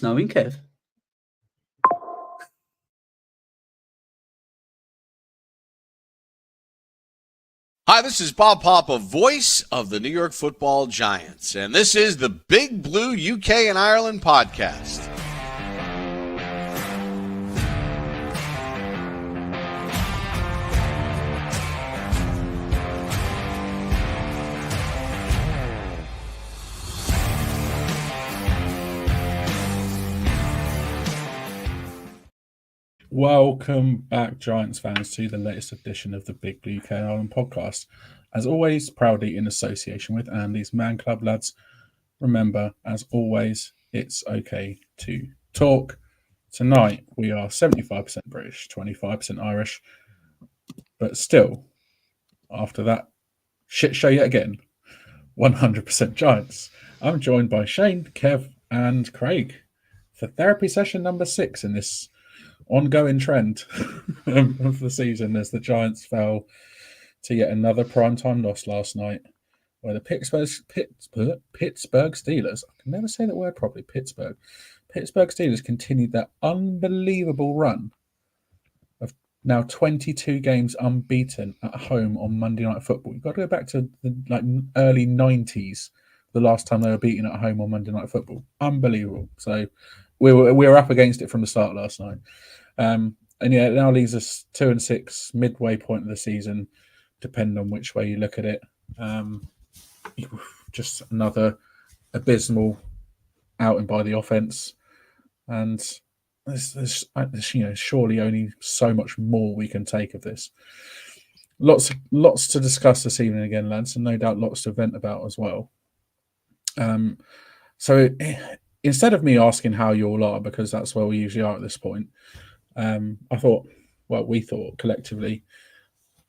Knowing Kev. Hi, this is Bob Papa, voice of the New York Football Giants, and this is the Big Blue UK and Ireland podcast. Welcome back, Giants fans, to the latest edition of the Big Blue UK and Ireland podcast. As always, proudly in association with Andy's Man Club, lads. Remember, as always, it's okay to talk. Tonight, we are 75% British, 25% Irish, but still, after that shit show yet again, 100% Giants. I'm joined by Shane, Kev, and Craig for therapy session number 6 in this ongoing trend of the season as the Giants fell to yet another primetime loss last night, where the Pittsburgh Steelers, I can never say that word properly, Pittsburgh Steelers continued that unbelievable run of now 22 games unbeaten at home on Monday Night Football. You've got to go back to the early 90s, the last time they were beaten at home on Monday Night Football. Unbelievable. So we were up against it from the start last night. And yeah, it now leaves us 2-6, midway point of the season, depending on which way you look at it. Just another abysmal outing by the offense, and there's surely only so much more we can take of this. Lots to discuss this evening again, lads, and no doubt lots to vent about as well. So instead of me asking how you all are, because that's where we usually are at this point, we thought collectively,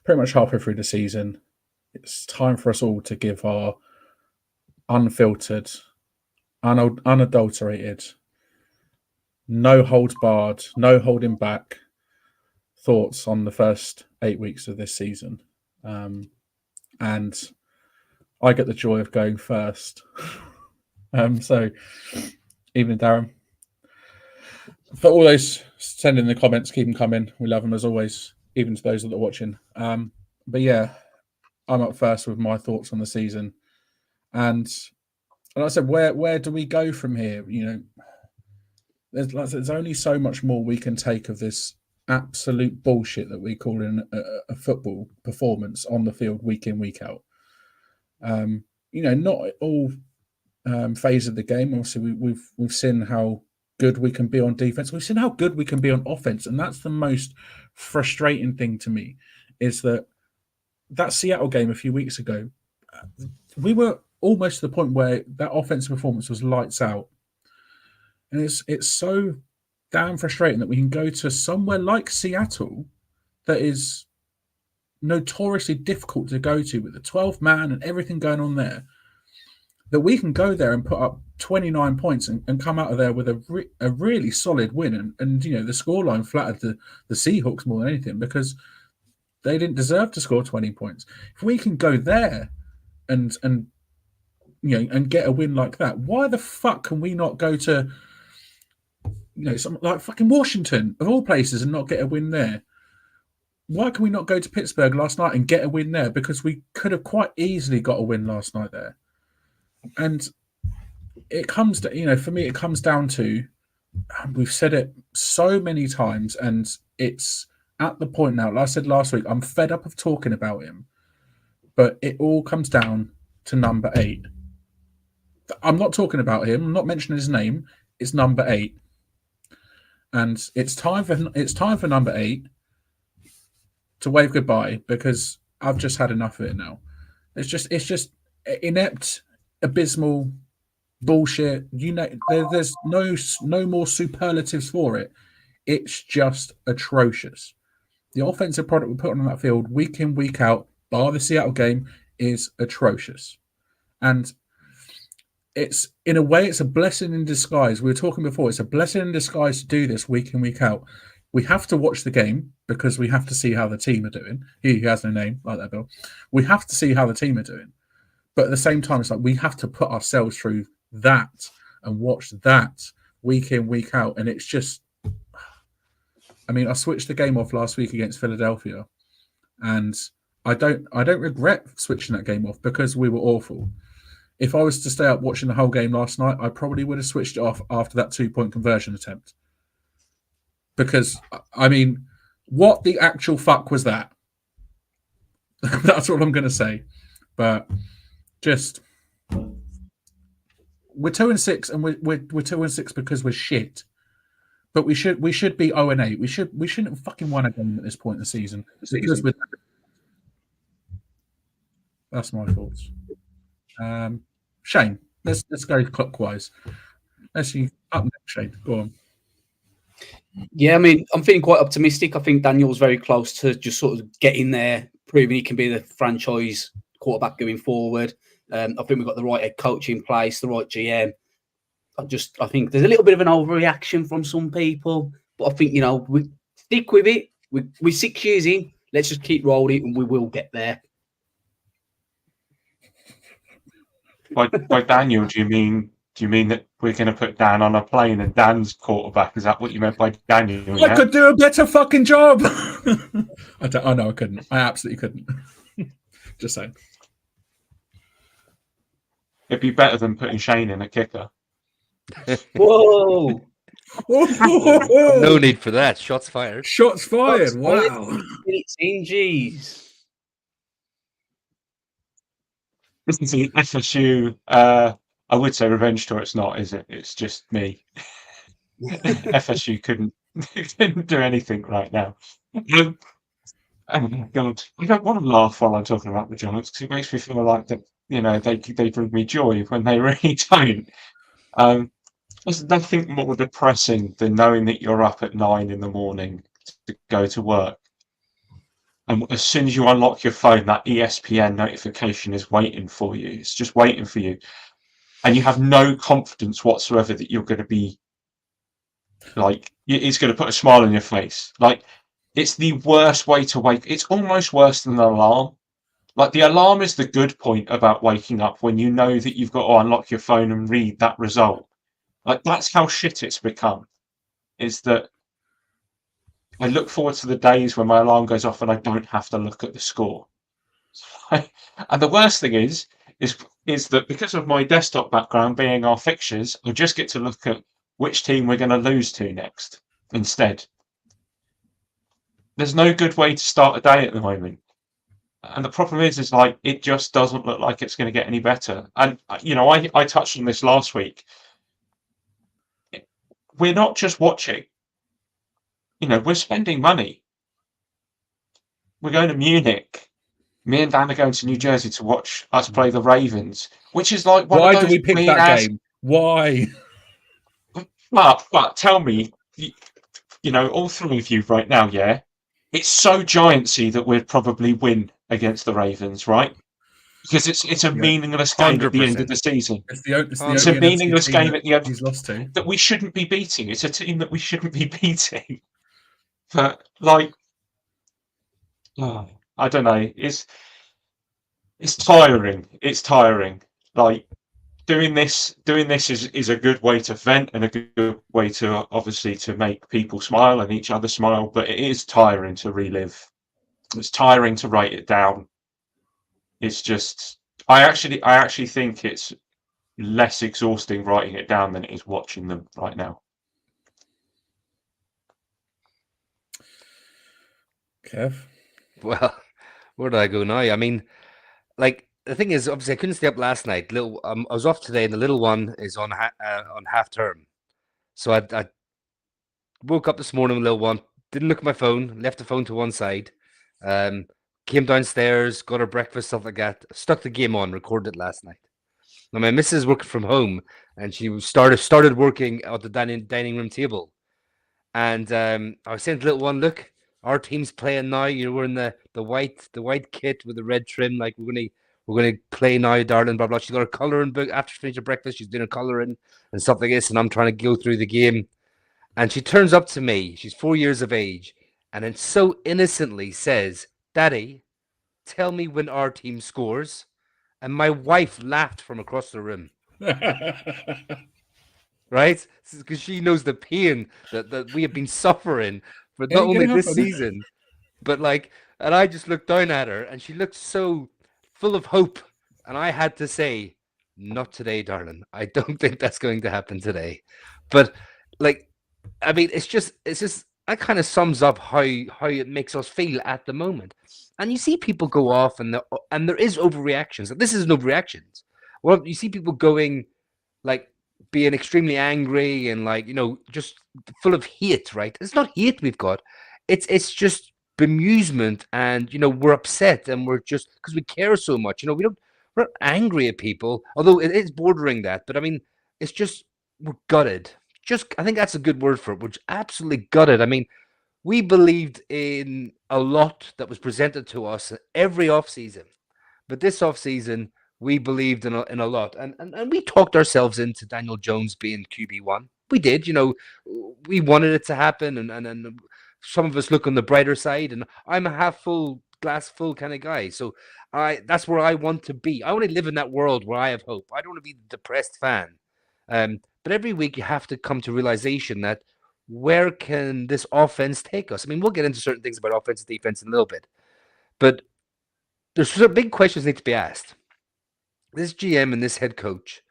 pretty much halfway through the season, it's time for us all to give our unfiltered, unadulterated, no holds barred, no holding back thoughts on the first 8 weeks of this season. And I get the joy of going first. So, evening, Darren. For all those sending the comments, keep them coming. We love them as always, even to those that are watching. But yeah, I'm up first with my thoughts on the season. And like I said, where do we go from here? You know, there's only so much more we can take of this absolute bullshit that we call in a football performance on the field week in, week out. Not all phase of the game. Obviously, we've seen how good we can be on defense. We've seen how good we can be on offense, and that's the most frustrating thing to me. Is that Seattle game a few weeks ago, we were almost to the point where that offensive performance was lights out, and it's so damn frustrating that we can go to somewhere like Seattle that is notoriously difficult to go to with the 12th man and everything going on there, that we can go there and put up 29 points and come out of there with a really solid win. And the scoreline flattered the Seahawks more than anything, because they didn't deserve to score 20 points. If we can go there and get a win like that, why the fuck can we not go to something like fucking Washington of all places and not get a win there? Why can we not go to Pittsburgh last night and get a win there? Because we could have quite easily got a win last night there. And it comes to, for me, it comes down to, we've said it so many times, and it's at the point now, like I said last week, I'm fed up of talking about him, but it all comes down to number 8. I'm not talking about him. I'm not mentioning his name. It's number 8. And it's time for number 8 to wave goodbye, because I've just had enough of it now. It's just inept, abysmal bullshit. There's no more superlatives for it. It's just atrocious. The offensive product we put on that field week in, week out, bar the Seattle game, is atrocious. And it's, in a way, it's a blessing in disguise. We were talking before, it's a blessing in disguise to do this week in, week out. We have to watch the game because we have to see how the team are doing. He has no name, like that, Bill. We have to see how the team are doing. But at the same time, it's like we have to put ourselves through that and watch that week in, week out, and it's just. I mean, I switched the game off last week against Philadelphia, and I don't regret switching that game off because we were awful. If I was to stay up watching the whole game last night, I probably would have switched it off after that 2-point conversion attempt. Because, I mean, what the actual fuck was that? That's what I'm going to say. But just we're 2-6, and we're 2-6 because we're shit. But we should be 0-8. We shouldn't have fucking won a game at this point in the season. Because that's my thoughts. Shane, let's go clockwise. Let's see up next, Shane. Go on. Yeah, I mean, I'm feeling quite optimistic. I think Daniel's very close to just sort of getting there, proving he can be the franchise quarterback going forward. I think we've got the right head coach in place, the right GM. I think there's a little bit of an overreaction from some people, but I think, we stick with it. We're 6 years in. Let's just keep rolling and we will get there. By Daniel, do you mean that we're going to put Dan on a plane and Dan's quarterback? Is that what you meant by Daniel? I could do a better fucking job. I know I couldn't. I absolutely couldn't. Just saying. It'd be better than putting Shane in a kicker. Whoa! No need for that. Shots fired. Shots fired. Wow. It's in, jeez. This is the FSU. I would say revenge tour. It's not, is it? It's just me. FSU couldn't do anything right now. Oh God, I don't want to laugh while I'm talking about the Giants because it makes me feel like that. They bring me joy when they really don't. There's nothing more depressing than knowing that you're up at 9 in the morning to go to work. And as soon as you unlock your phone, that ESPN notification is waiting for you. It's just waiting for you. And you have no confidence whatsoever that you're going to be, it's going to put a smile on your face. It's the worst way to wake. It's almost worse than an alarm. The alarm is the good point about waking up when you know that you've got to unlock your phone and read that result. That's how shit it's become. Is that I look forward to the days when my alarm goes off and I don't have to look at the score. And the worst thing is that because of my desktop background being our fixtures, I just get to look at which team we're going to lose to next instead. There's no good way to start a day at the moment. And the problem is it just doesn't look like it's going to get any better. And, I touched on this last week. We're not just watching. We're spending money. We're going to Munich. Me and Dan are going to New Jersey to watch us play the Ravens, which is like one of those. Why do we pick that game? Why? But tell me, all three of you right now, yeah, it's so Giantsy that we'd probably win against the Ravens, right? Because it's a meaningless game at the end of the season. It's a meaningless game at the end he's lost to. that we shouldn't be beating. It's a team that we shouldn't be beating. But I don't know. It's tiring. It's tiring. Doing this is a good way to vent and a good way to obviously to make people smile and each other smile. But it is tiring to relive. It's tiring to write it down. It's just I actually think it's less exhausting writing it down than it is watching them right now. Kev? Well, where do I go now? I mean, the thing is, obviously, I couldn't stay up last night. I was off today, and the little one is on half term. So I woke up this morning with the little one, didn't look at my phone, left the phone to one side, came downstairs, got her breakfast, stuff like that, stuck the game on, recorded it last night. Now, my missus is working from home, and she started working at the dining room table. And I was saying to the little one, look, our team's playing now. You're wearing the white kit with the red trim. We're gonna play now, darling. Blah blah. She's got her colouring book after she finished her breakfast. She's doing her colouring and stuff like this. And I'm trying to go through the game. And she turns up to me. She's 4 years of age, and then so innocently says, "Daddy, tell me when our team scores." And my wife laughed from across the room. right? Because she knows the pain that we have been suffering for Yeah, not you're only gonna have this season, but like, and I just looked down at her and she looked so full of hope. And I had to say, not today, darling. I don't think that's going to happen today. But like, I mean, it's just that kind of sums up how it makes us feel at the moment. And you see people go off and there is overreactions. This isn't overreactions. Well, you see people going like being extremely angry and like, you know, just full of hate, right? It's not hate we've got. It's just bemusement and, you know, we're upset and we're just because we care so much. You know, we're not angry at people, although it is bordering that. But I mean, it's just we're gutted. Just I think that's a good word for it. We're just absolutely gutted. I mean, we believed in a lot that was presented to us every off season. But this offseason, we believed in a lot. And we talked ourselves into Daniel Jones being QB1. We did, you know, we wanted it to happen. And some of us look on the brighter side. And I'm a half full, glass full kind of guy. So that's where I want to be. I want to live in that world where I have hope. I don't want to be the depressed fan. But every week you have to come to realization that where can this offense take us? I mean, we'll get into certain things about offense and defense in a little bit. But there's some big questions need to be asked. This GM and this head coach,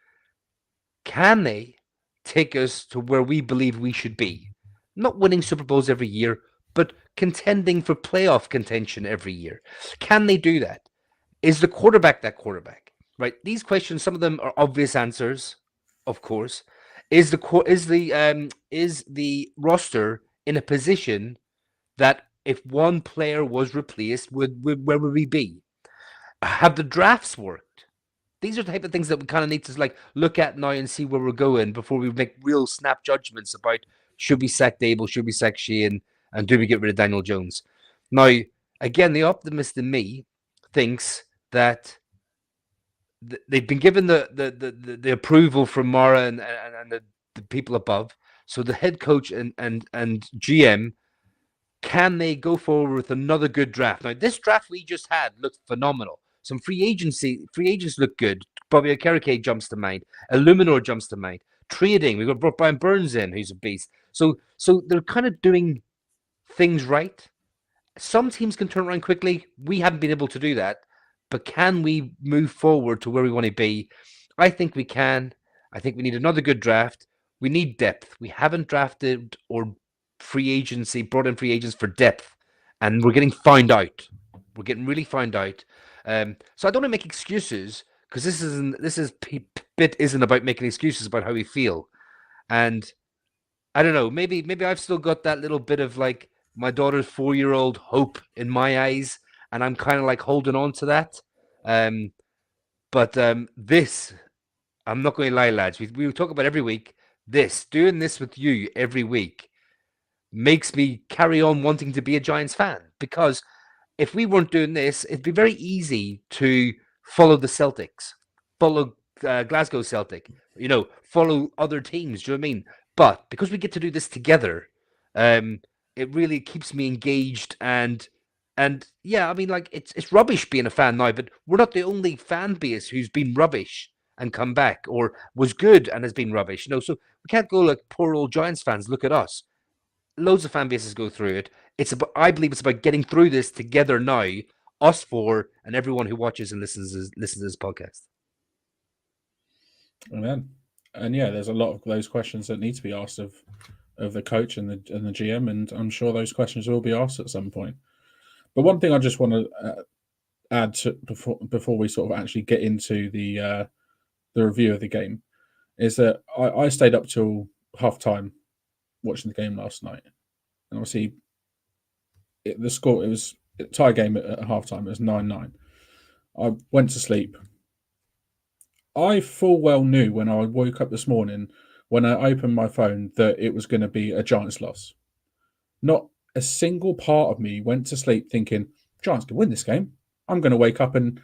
can they take us to where we believe we should be? Not winning Super Bowls every year, but contending for playoff contention every year. Can they do that? Is the quarterback that quarterback? Right? These questions, some of them are obvious answers, of course. Is the roster in a position that if one player was replaced, where would we be? Have the drafts worked? These are the type of things that we kind of need to like look at now and see where we're going before we make real snap judgments about should we sack Dable, should we sack Sheehan, and do we get rid of Daniel Jones? Now, again, the optimist in me thinks that they've been given the approval from Mara and the people above. So the head coach and GM, can they go forward with another good draft? Now, this draft we just had looked phenomenal. Some free agents look good. Bobby Okereke jumps to mind. Illuminor jumps to mind. Trading, we got brought Brian Burns in, who's a beast. So they're kind of doing things right. Some teams can turn around quickly. We haven't been able to do that. But can we move forward to where we want to be? I think we can. I think we need another good draft. We need depth. We haven't drafted or brought in free agents for depth, and we're getting found out. We're getting really found out. So I don't want to make excuses because this bit isn't about making excuses about how we feel. And I don't know, maybe I've still got that little bit of like my daughter's 4-year-old hope in my eyes, and I'm kind of like holding on to that. But this, I'm not going to lie, lads. We talk about every week. Doing this with you every week makes me carry on wanting to be a Giants fan, because if we weren't doing this, it'd be very easy to follow the Celtics, follow Glasgow Celtic, follow other teams. Do you know what I mean? But because we get to do this together, it really keeps me engaged. And yeah, I mean, like it's rubbish being a fan now, but we're not the only fan base who's been rubbish and come back, or was good and has been rubbish. So we can't go like poor old Giants fans. Look at us. Loads of fan bases go through it. I believe it's about getting through this together now, us four and everyone who watches and listens to this podcast. Amen. And yeah, there's a lot of those questions that need to be asked of the coach and the GM, and I'm sure those questions will be asked at some point. But one thing I just want to add to before we sort of actually get into the review of the game is that I stayed up till halftime watching the game last night, and obviously the score, it was a tie game at halftime. It was 9-9. I went to sleep. I full well knew when I woke up this morning, when I opened my phone, that it was going to be a Giants loss. Not a single part of me went to sleep thinking Giants can win this game. I'm going to wake up and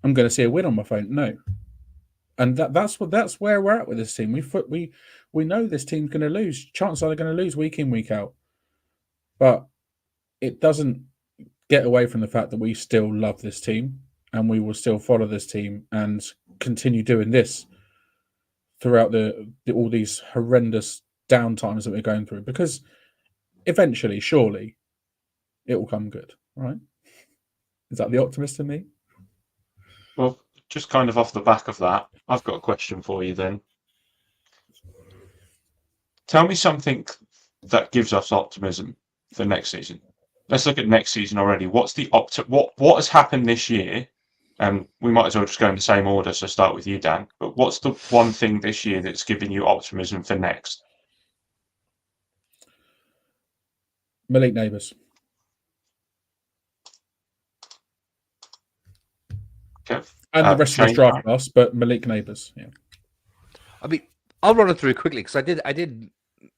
I'm going to see a win on my phone. No, and that's where we're at with this team. We know this team's going to lose. Chances are they're going to lose week in, week out. But it doesn't get away from the fact that we still love this team and we will still follow this team and continue doing this throughout all these horrendous downtimes that we're going through, because eventually, surely, it will come good, right? Is that the optimist in me? Well, just kind of off the back of that, I've got a question for you then. Tell me something that gives us optimism for next season. Let's look at next season already. What's the what has happened this year? And we might as well just go in the same order. So start with you, Dan. But what's the one thing this year that's giving you optimism for next? Malik Neighbours. Okay. And the rest of this draft class, but Malik Neighbours. Yeah. I mean, I'll run it through quickly because I did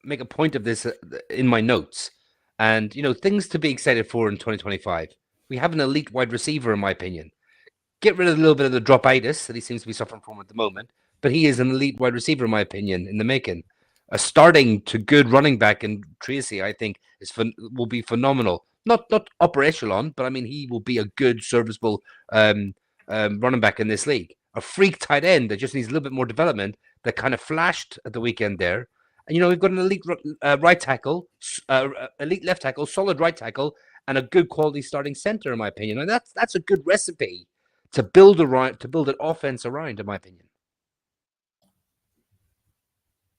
make a point of this in my notes, and things to be excited for in 2025. We have an elite wide receiver, in my opinion. Get rid of a little bit of the dropitis that he seems to be suffering from at the moment, but he is an elite wide receiver, in my opinion, in the making. A starting to good running back in Tracy, I think, will be phenomenal. Not upper echelon, but I mean, he will be a good, serviceable running back in this league. A freak tight end that just needs a little bit more development, that kind of flashed at the weekend there. And, we've got an elite right tackle, elite left tackle, solid right tackle, and a good quality starting center, in my opinion. And that's a good recipe to build an offense around, in my opinion.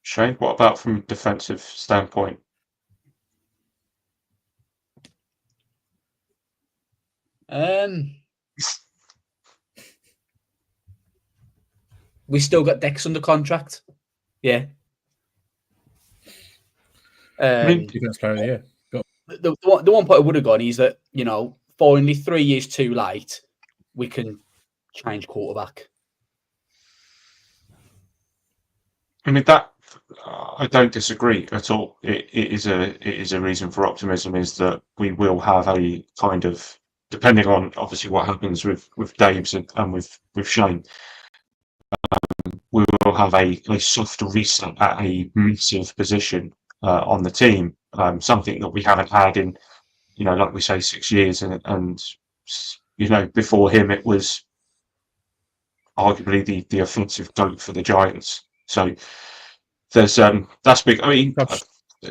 Shane, what about from a defensive standpoint? We still got Dex under contract. Yeah. Defense player of the year. The one point I would have gone is that, finally 3 years too late, we can change quarterback. I mean, that I don't disagree at all. It is a reason for optimism, is that we will have a kind of, depending on obviously what happens with Dave's and with Shane, we will have a soft reset at a massive position on the team, something that we haven't had in, like we say, 6 years, and before him it was arguably the offensive GOAT for the Giants. So there's that's big. I mean,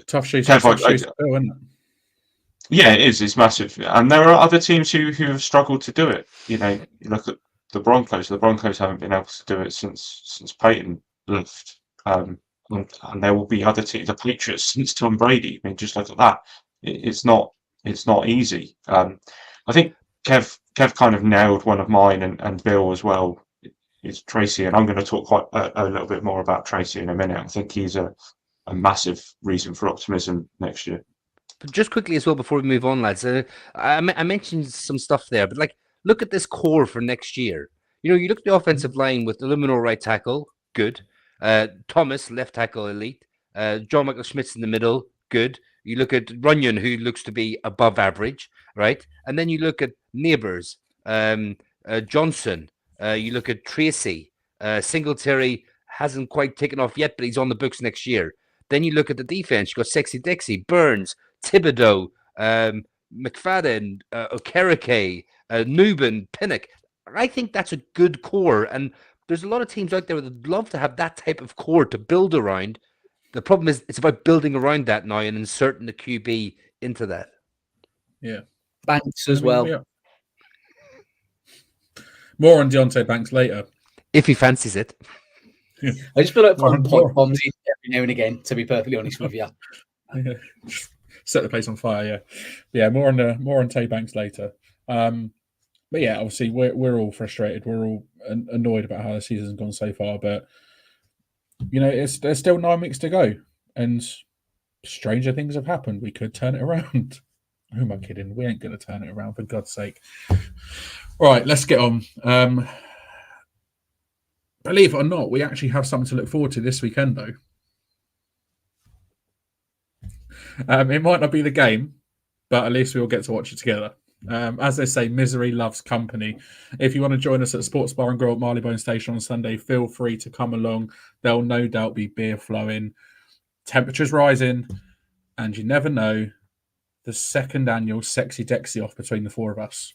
tough shoes to fill, isn't it? Yeah, it is. It's massive, and there are other teams who have struggled to do it. You look at the Broncos. The Broncos haven't been able to do it since Peyton left, and there will be other teams. The Patriots since Tom Brady. I mean, just look at that. It's not easy. I think Kev kind of nailed one of mine, and Bill as well. Is Tracy, and I'm going to talk quite a little bit more about Tracy in a minute. I think he's a massive reason for optimism next year. But just quickly as well, before we move on, lads, I mentioned some stuff there, but look at this core for next year. You look at the offensive line with Illuminor right tackle, good. Thomas, left tackle, elite. John Michael Schmitz in the middle, good. You look at Runyon, who looks to be above average, right? And then you look at Neighbours, Johnson. You look at Tracy. Singletary hasn't quite taken off yet, but he's on the books next year. Then you look at the defense. You've got Sexy Dexy, Burns, Thibodeau, McFadden, Okereke, Newman, Pinnock. I think that's a good core. And there's a lot of teams out there that would love to have that type of core to build around. The problem is it's about building around that now and inserting the QB into that. Yeah. Banks as well. Yeah. More on Deontay Banks later. If he fancies it. I just feel like putting point bombs in every now and again, to be perfectly honest with you. Yeah. Set the place on fire, yeah. More on Tay Banks later. But yeah, obviously we're all frustrated. We're all annoyed about how the season's gone so far. But there's still 9 weeks to go, and stranger things have happened. We could turn it around. Who am I kidding? We ain't going to turn it around, for God's sake. Right, let's get on. Believe it or not, we actually have something to look forward to this weekend, though. It might not be the game, but at least we'll get to watch it together. As they say, misery loves company. If you want to join us at Sports Bar and Grill at Marleybone Station on Sunday, feel free to come along. There'll no doubt be beer flowing, temperatures rising, and you never know, the second annual Sexy Dexy off between the four of us.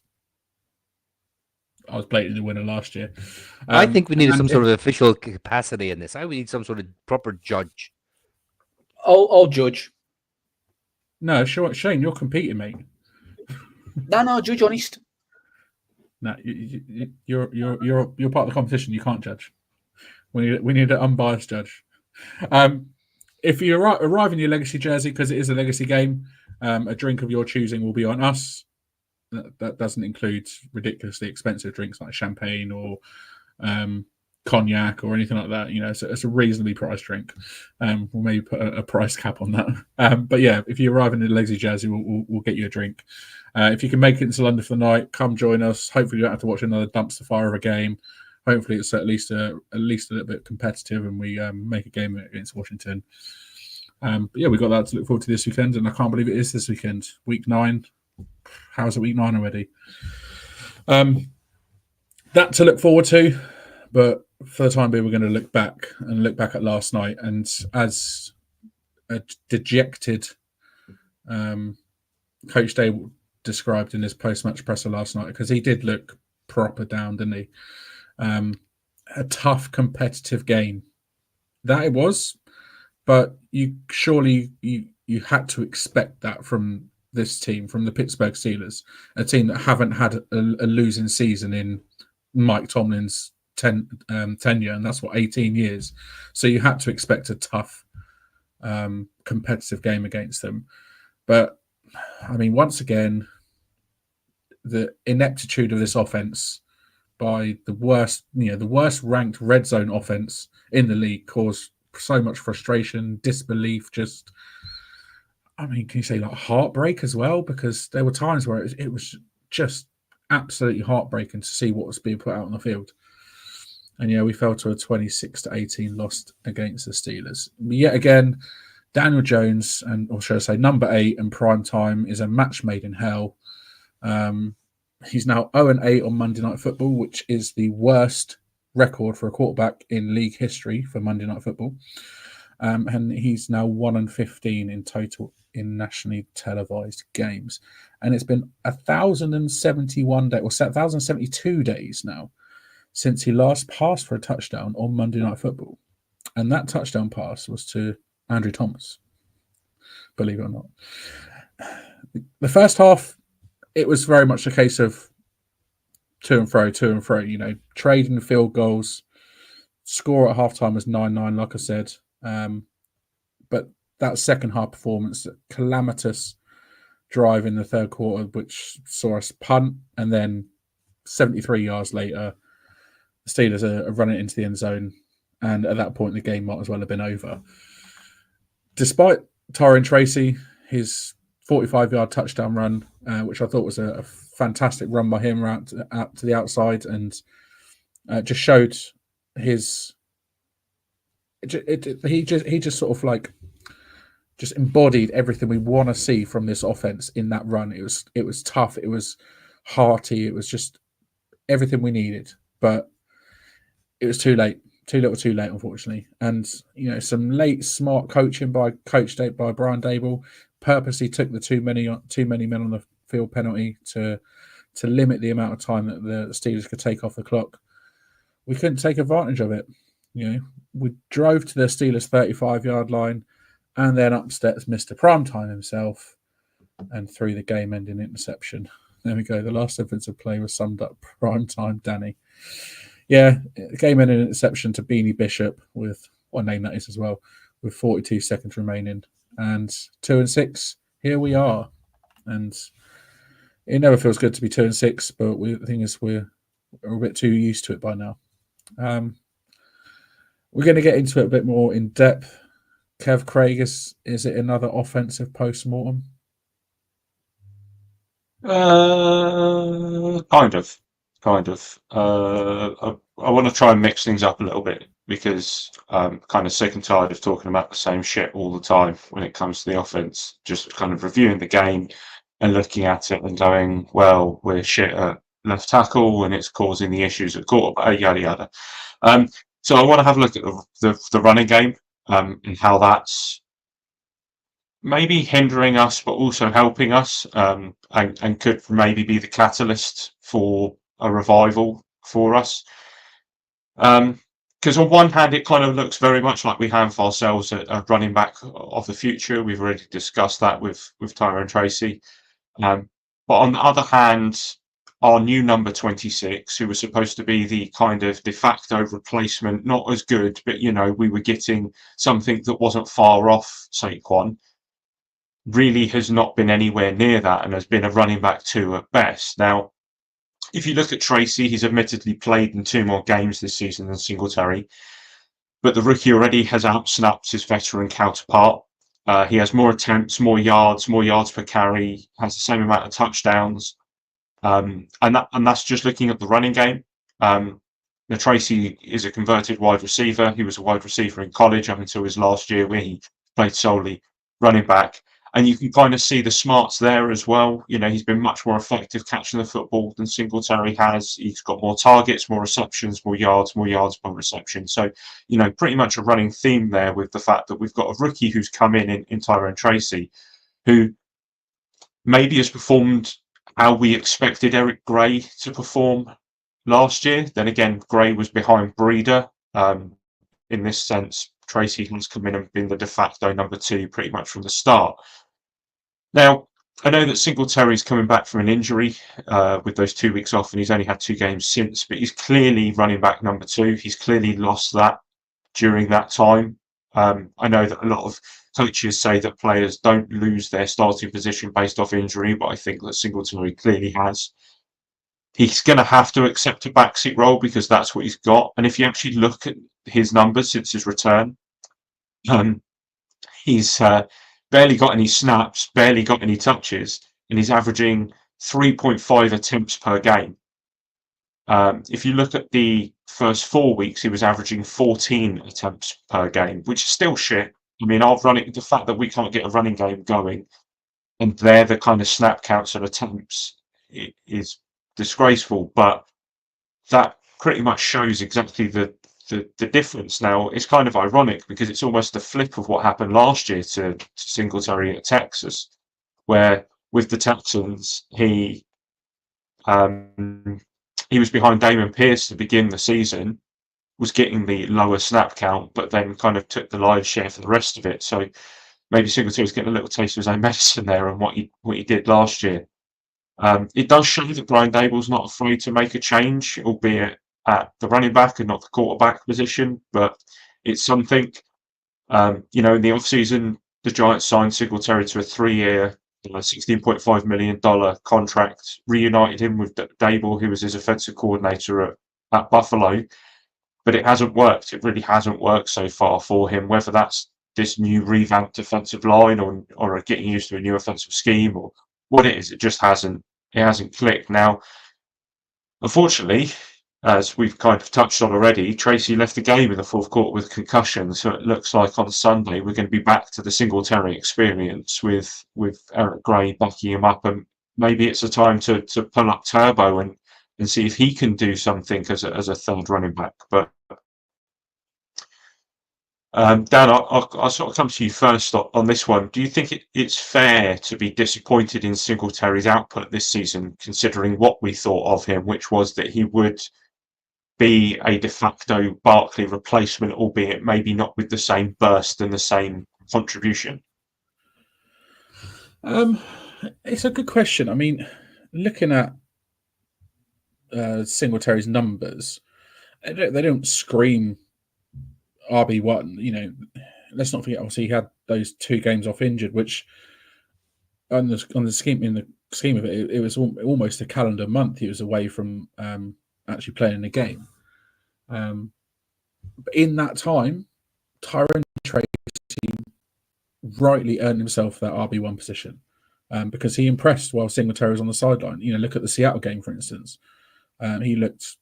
I was blatantly the winner last year. I think we needed some and sort of official capacity in this. I would need some sort of proper judge. I'll judge. No, sure, Shane, you're competing, mate. No, judge honest. No, you're part of the competition. You can't judge. We need an unbiased judge. If you arrive in your legacy jersey, because it is a legacy game, a drink of your choosing will be on us. That doesn't include ridiculously expensive drinks like champagne or cognac or anything like that. You know, so it's a reasonably priced drink. We'll maybe put a price cap on that. But yeah, if you arrive in a legacy jersey, we'll get you a drink. If you can make it into London for the night, come join us. Hopefully, you don't have to watch another dumpster fire of a game. Hopefully, it's at least a little bit competitive, and we make a game against Washington. But yeah, we've got that to look forward to this weekend, and I can't believe it is this weekend, week 9. How's it week 9 already? That to look forward to, but for the time being, we're going to look back at last night, and as a dejected Coach Dable described in his post-match presser last night, because he did look proper down, didn't he? A tough competitive game that it was, but you had to expect that from this team, from the Pittsburgh Steelers, a team that haven't had a losing season in Mike Tomlin's tenure, and that's 18 years. So you had to expect a tough competitive game against them. But I mean, once again, the ineptitude of this offense by the worst ranked red zone offense in the league caused so much frustration, disbelief, just, I mean, can you say like heartbreak as well? Because there were times where it was just absolutely heartbreaking to see what was being put out on the field. And yeah, we fell to a 26-18 loss against the Steelers. Yet again, Daniel Jones, or should I say number 8 and primetime, is a match made in hell. He's now 0-8 on Monday Night Football, which is the worst record for a quarterback in league history for Monday Night Football. And he's now 1-15 in total in nationally televised games. And it's been 1,071 days, or 1,072 days now since he last passed for a touchdown on Monday Night Football. And that touchdown pass was to Andrew Thomas, believe it or not. The first half, it was very much a case of to and fro, you know, trading field goals. Score at halftime was 9-9, like I said. But that second half performance, calamitous drive in the third quarter, which saw us punt, and then 73 yards later, the Steelers are running into the end zone. And at that point, the game might as well have been over. Despite Tyron Tracy, his 45-yard touchdown run, which I thought was a fantastic run by him out to the outside, and just showed his. He just sort of like just embodied everything we want to see from this offense in that run. It was tough. It was hearty. It was just everything we needed, but it was too late. Too little, too late, unfortunately. And you know, some late smart coaching by Brian Dable purposely took the too many men on the field penalty to limit the amount of time that the Steelers could take off the clock. We couldn't take advantage of it. You know, we drove to the Steelers' 35-yard line, and then upstairs Mr. Primetime himself and threw the game-ending interception. There we go. The last offensive play was summed up. Primetime, Danny. Yeah, game-ending interception to Beanie Bishop with what name that is as well, with 42 seconds remaining, and 2-6. Here we are, and it never feels good to be 2-6, but the thing is we're a bit too used to it by now. We're going to get into it a bit more in depth. Kev Craig, is it another offensive post-mortem? Kind of. I want to try and mix things up a little bit because I'm kind of sick and tired of talking about the same shit all the time when it comes to the offense. Just kind of reviewing the game and looking at it and going, well, we're shit at left tackle and it's causing the issues at quarterback, yada yada. So I want to have a look at the running game and how that's maybe hindering us, but also helping us, and could maybe be the catalyst for a revival for us. Because on one hand, it kind of looks very much like we have ourselves a running back of the future. We've already discussed that with Tyrone Tracy. But on the other hand, our new number 26, who was supposed to be the kind of de facto replacement, not as good, but, you know, we were getting something that wasn't far off Saquon, really has not been anywhere near that and has been a running back 2 at best. Now, if you look at Tracy, he's admittedly played in 2 more games this season than Singletary, but the rookie already has outsnapped his veteran counterpart. He has more attempts, more yards per carry, has the same amount of touchdowns. And that's just looking at the running game. Now, Tracy is a converted wide receiver. He was a wide receiver in college up until his last year, where he played solely running back. And you can kind of see the smarts there as well. You know, he's been much more effective catching the football than Singletary has. He's got more targets, more receptions, more yards per reception. So, you know, pretty much a running theme there with the fact that we've got a rookie who's come in Tyrone Tracy, who maybe has performed how we expected Eric Gray to perform last year. Then again, Gray was behind Breeder. In this sense, Tracy has come in and been the de facto number 2 pretty much from the start. Now, I know that Singletary's coming back from an injury with those 2 weeks off, and he's only had 2 games since, but he's clearly running back number 2. He's clearly lost that during that time. I know that a lot of coaches say that players don't lose their starting position based off injury, but I think that Singletary clearly has. He's going to have to accept a backseat role because that's what he's got. And if you actually look at his numbers since his return, he's barely got any snaps, barely got any touches, and he's averaging 3.5 attempts per game. If you look at the first 4 weeks, he was averaging 14 attempts per game, which is still shit. I mean, the fact that we can't get a running game going, and they're the kind of snap counts and attempts, it is disgraceful. But that pretty much shows exactly the difference. Now, it's kind of ironic because it's almost the flip of what happened last year to Singletary at Texas, where with the Texans, he was behind Damon Pierce to begin the season, was getting the lower snap count, but then kind of took the lion's share for the rest of it. So maybe Singletary's getting a little taste of his own medicine there and what he did last year. It does show that Brian Dable's not afraid to make a change, albeit at the running back and not the quarterback position, but it's something. You know, in the offseason, the Giants signed Singletary to a 3-year, $16.5 million contract, reunited him with Dable, who was his offensive coordinator at Buffalo, but it hasn't worked. It really hasn't worked so far for him, whether that's this new revamped defensive line or getting used to a new offensive scheme or what it is. It just hasn't clicked. Now, unfortunately, as we've kind of touched on already, Tracy left the game in the 4th quarter with concussion, so it looks like on Sunday we're going to be back to the Singletary experience with Eric Gray backing him up, and maybe it's a time to pull up turbo and see if he can do something as a third running back. But Dan, I'll sort of come to you first on this one. Do you think it's fair to be disappointed in Singletary's output this season, considering what we thought of him, which was that he would be a de facto Barkley replacement, albeit maybe not with the same burst and the same contribution? It's a good question. I mean, looking at Singletary's numbers, they don't scream RB1. You know, let's not forget. Obviously, he had those 2 games off injured, which on the scheme of it, it was almost a calendar month he was away from actually playing the game. But in that time, Tyrone Tracy rightly earned himself that RB1 position because he impressed while Singletary was on the sideline. You know, look at the Seattle game, for instance. He looked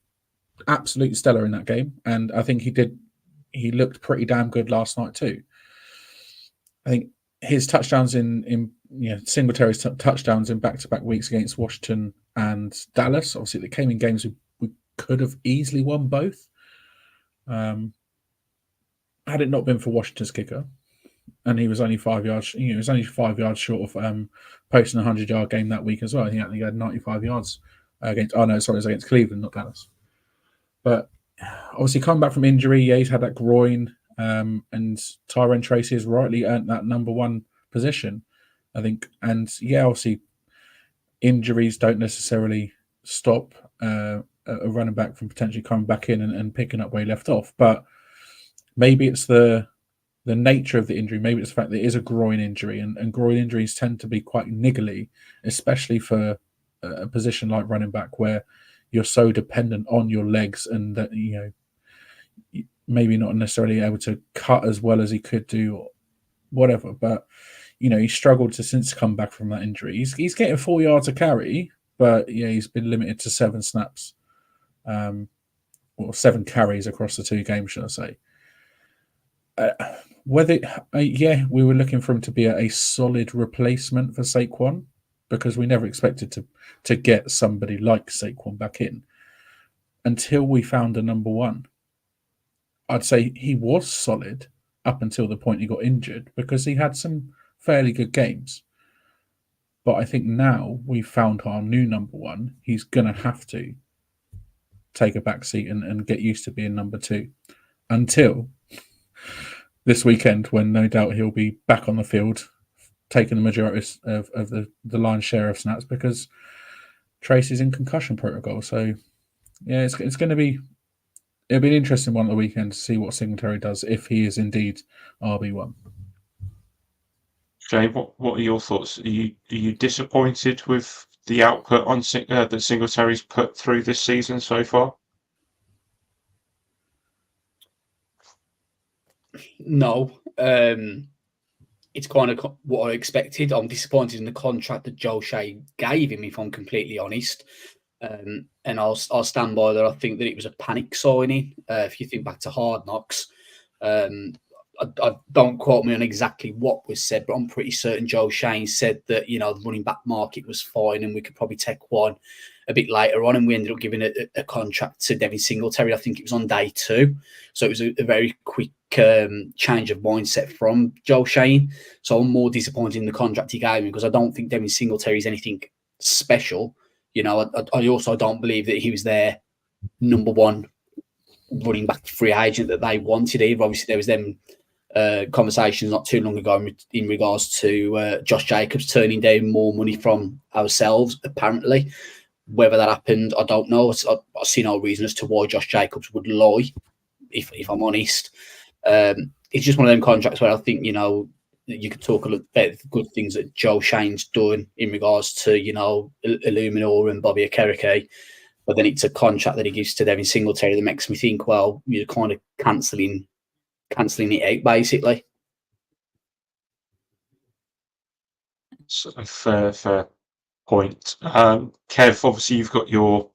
absolutely stellar in that game, and I think he looked pretty damn good last night too. I think his touchdowns Singletary's touchdowns in back-to-back weeks against Washington and Dallas, obviously they came in games we could have easily won both. Had it not been for Washington's kicker, and he was only 5 yards, he was only 5 yards short of posting a 100-yard game that week as well. He had 95 yards against. Oh no, sorry, it was against Cleveland, not Dallas. But obviously, coming back from injury, yeah, he's had that groin, and Tyrone Tracy has rightly earned that number one position, I think. And yeah, obviously, injuries don't necessarily stop a running back from potentially coming back in and picking up where he left off. But maybe it's the nature of the injury. Maybe it's the fact that it is a groin injury, and groin injuries tend to be quite niggly, especially for a position like running back where you're so dependent on your legs, and that maybe not necessarily able to cut as well as he could do, or whatever. But he struggled to since come back from that injury. He's getting 4 yards a carry, but yeah, he's been limited to 7 snaps, or 7 carries across the 2 games, should I say? We were looking for him to be a solid replacement for Saquon, because we never expected to get somebody like Saquon back in until we found a number one. I'd say he was solid up until the point he got injured, because he had some fairly good games. But I think now we've found our new number one. He's going to have to take a back seat and get used to being number 2 until this weekend, when no doubt he'll be back on the field, taking the majority of the lion's share of snaps, because Tracy's in concussion protocol. So yeah, it's going to be it'll be an interesting one at the weekend to see what Singletary does if he is indeed RB1. Jay, what are your thoughts? Are you disappointed with the output on that Singletary's put through this season so far? No. It's kind of what I expected. I'm disappointed in the contract that Joe Shea gave him, if I'm completely honest. And I'll stand by that. I think that it was a panic signing. If you think back to Hard Knocks, I don't quote me on exactly what was said, but I'm pretty certain Joe Shane said that the running back market was fine and we could probably take one a bit later on, and we ended up giving a contract to Devin Singletary. I think it was on day 2, so it was a very quick change of mindset from Joe Shane. So I'm more disappointed in the contract he gave me, because I don't think Devin Singletary is anything special. I also don't believe that he was their number one running back free agent that they wanted either. Obviously, there was them conversations not too long ago in regards to Josh Jacobs turning down more money from ourselves, apparently. Whether that happened, I don't know. I see no reason as to why Josh Jacobs would lie, if I'm honest. It's just one of them contracts where I think, you could talk a lot about the good things that Joe Shane's done in regards to, Illuminor and Bobby Okereke. But then it's a contract that he gives to Devin Singletary that makes me think, well, you're kind of cancelling it out, basically. So a fair point. Kev, obviously you've got your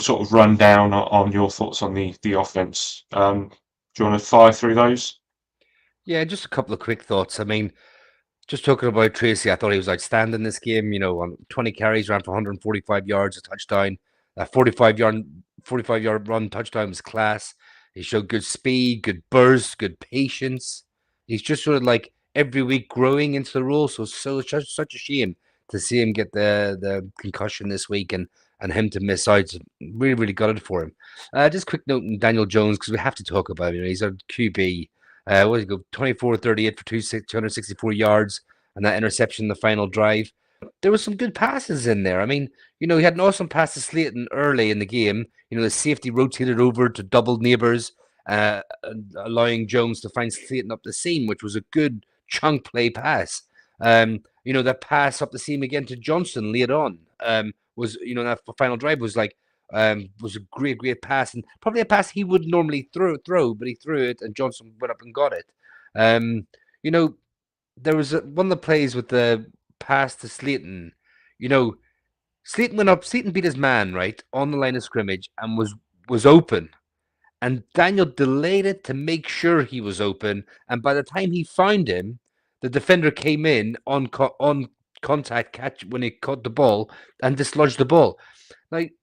sort of rundown on your thoughts on the offense. Do you want to fire through those? Yeah, just a couple of quick thoughts. I mean, just talking about Tracy, I thought he was outstanding this game. On 20 carries, ran for 145 yards, a touchdown. A 45-yard run touchdown was class. He showed good speed, good burst, good patience. He's just sort of like every week growing into the role. So such a shame to see him get the concussion this week and him to miss out. Really, really gutted for him. Just quick note on Daniel Jones, because we have to talk about him. He's a QB. What did he go? 24-38 for 264 yards and that interception in the final drive. There was some good passes in there. I mean, he had an awesome pass to Slayton early in the game. The safety rotated over to double neighbors, allowing Jones to find Slayton up the seam, which was a good chunk play pass. That pass up the seam again to Johnson later on was, that final drive was like, was a great pass, and probably a pass he would normally throw, but he threw it and Johnson went up and got it. There was one of the plays with the pass to Slayton. Slayton went up, Slayton beat his man right on the line of scrimmage and was open, and Daniel delayed it to make sure he was open, and by the time he found him, the defender came in on contact catch when he caught the ball and dislodged the ball. Like,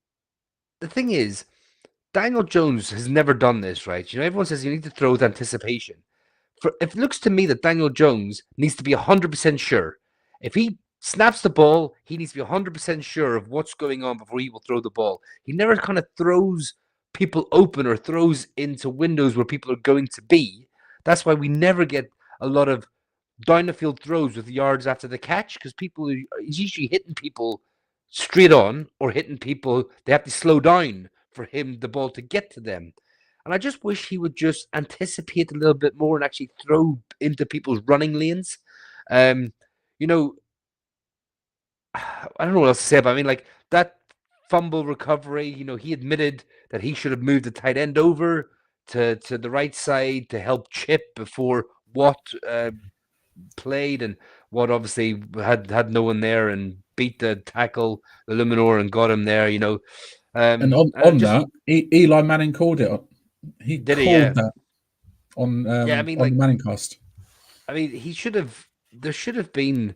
the thing is, Daniel Jones has never done this, right? Everyone says you need to throw with anticipation. If it looks to me that Daniel Jones needs to be 100% sure, if he snaps the ball, he needs to be 100% sure of what's going on before he will throw the ball. He never kind of throws people open or throws into windows where people are going to be. That's why we never get a lot of down the field throws with yards after the catch, because he's usually hitting people straight on or hitting people. They have to slow down for the ball to get to them. And I just wish he would just anticipate a little bit more and actually throw into people's running lanes. You know, I don't know what else to say, but I mean, like that fumble recovery, he admitted that he should have moved the tight end over to the right side to help Chip before Watt played, and Watt obviously had no one there and beat the tackle, the Luminor, and got him there, And on that, Eli Manning called it. He did called yeah. that on on like, the Manning cast. I mean, there should have been.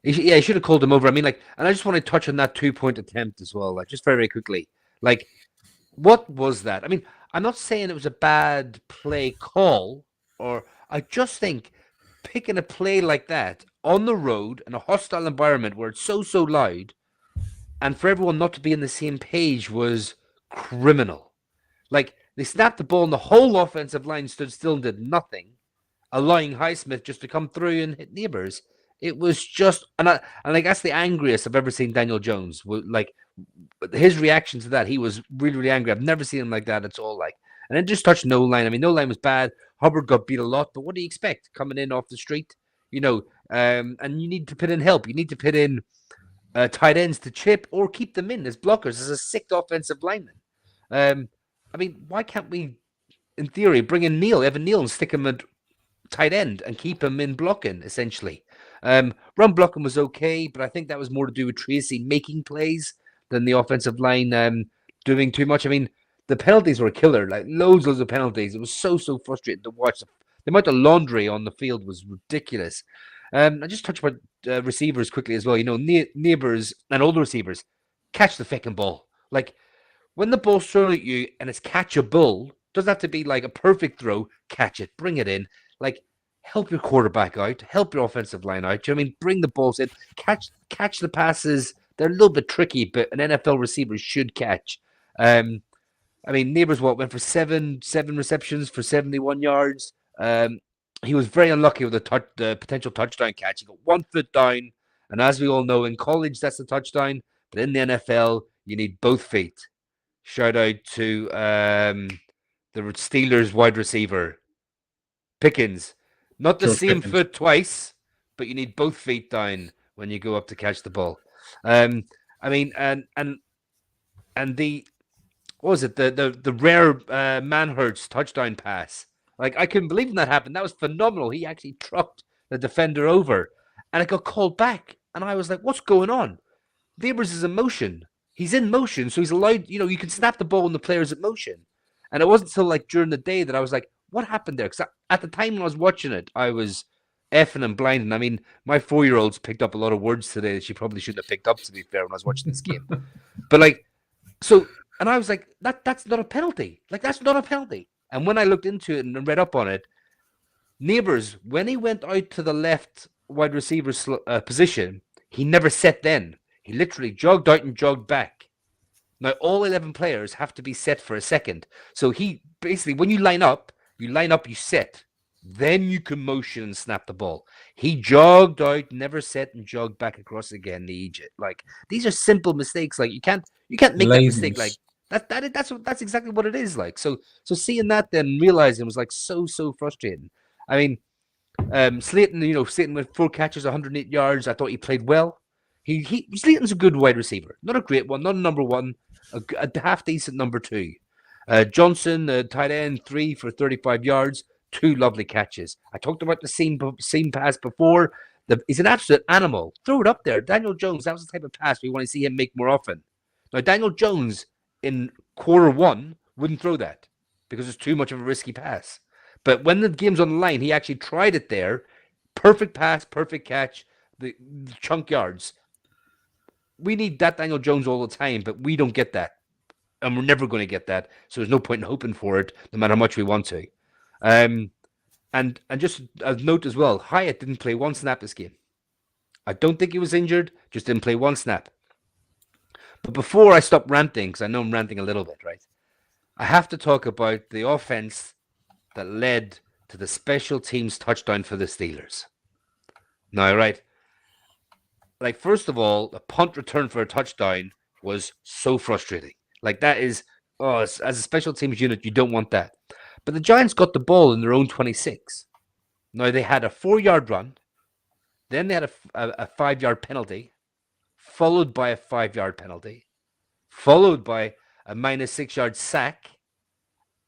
He should have called him over. I mean, like, and I just want to touch on that 2-point attempt as well, like, just very, very quickly. Like, what was that? I mean, I'm not saying it was a bad play call, or I just think picking a play like that on the road in a hostile environment where it's so loud, and for everyone not to be on the same page was criminal. Like, they snapped the ball and the whole offensive line stood still and did nothing, allowing Highsmith just to come through and hit neighbors. It was just, and like, that's the angriest I've ever seen Daniel Jones. Like, his reaction to that, he was really, really angry. I've never seen him like that at all. Like, and then just touched no line. I mean, no line was bad. Hubbard got beat a lot, but what do you expect coming in off the street? And you need to put in help. You need to put in tight ends to chip or keep them in as blockers, as a sick offensive lineman. I mean, why can't we, in theory, bring in Evan Neal, and stick him at tight end and keep him in blocking, essentially? Run blocking was okay, but I think that was more to do with Tracy making plays than the offensive line doing too much. I mean, the penalties were a killer, like loads of penalties. It was so frustrating to watch. The amount of laundry on the field was ridiculous. I just touched about receivers quickly as well. Neighbors and older receivers catch the fucking ball. Like, when the ball's thrown at you and it's catchable, doesn't have to be like a perfect throw. Catch it, bring it in. Like, help your quarterback out, help your offensive line out. I mean, bring the balls in, catch the passes. They're a little bit tricky, but an NFL receiver should catch. I mean, Neighbors went for seven receptions for 71 yards. He was very unlucky with the potential touchdown catch. He got 1 foot down, and as we all know, in college that's a touchdown, but in the NFL you need both feet. Shout out to the Steelers wide receiver Pickens. Not the same foot twice, but you need both feet down when you go up to catch the ball. I mean, and the, what was it? The rare Manhurts touchdown pass. Like, I couldn't believe that happened. That was phenomenal. He actually trucked the defender over, and it got called back. And I was like, what's going on? Neighbors is in motion. He's in motion, so he's allowed, you can snap the ball when the player's in motion. And it wasn't until like during the day that I was like, what happened there? Because at the time when I was watching it, I was effing and blinding. I mean, my 4-year-old's picked up a lot of words today that she probably shouldn't have picked up, to be fair, when I was watching this game. But like, so, and I was like, that's not a penalty. Like, that's not a penalty. And when I looked into it and read up on it, Neighbors, when he went out to the left wide receiver position, he never set then. He literally jogged out and jogged back. Now, all 11 players have to be set for a second. So he basically, when you line up, you set. Then you can motion and snap the ball. He jogged out, never set, and jogged back across again to Egypt. Like, these are simple mistakes. Like, you can't make that mistake. Like, that's exactly what it is. Like, so seeing that then realizing was like so frustrating. I mean, Slayton with 4 catches, 108 yards. I thought he played well. Slayton's a good wide receiver, not a great one, not a number one, a half decent number 2. Johnson, tight end, 3 for 35 yards, 2 lovely catches. I talked about the seam pass before. He's an absolute animal. Throw it up there. Daniel Jones, that was the type of pass we want to see him make more often. Now, Daniel Jones in quarter 1 wouldn't throw that because it's too much of a risky pass. But when the game's on the line, he actually tried it there. Perfect pass, perfect catch, the chunk yards. We need that Daniel Jones all the time, but we don't get that. And we're never going to get that. So there's no point in hoping for it, no matter how much we want to. And just a note as well, Hyatt didn't play 1 snap this game. I don't think he was injured, just didn't play one snap. But before I stop ranting, because I know I'm ranting a little bit, right? I have to talk about the offense that led to the special teams touchdown for the Steelers. Now, right, like first of all, the punt return for a touchdown was so frustrating. Like that is, as a special teams unit, you don't want that. But the Giants got the ball in their own 26. Now they had a 4-yard run, then they had a 5-yard penalty, followed by a 5-yard penalty, followed by a -6-yard sack,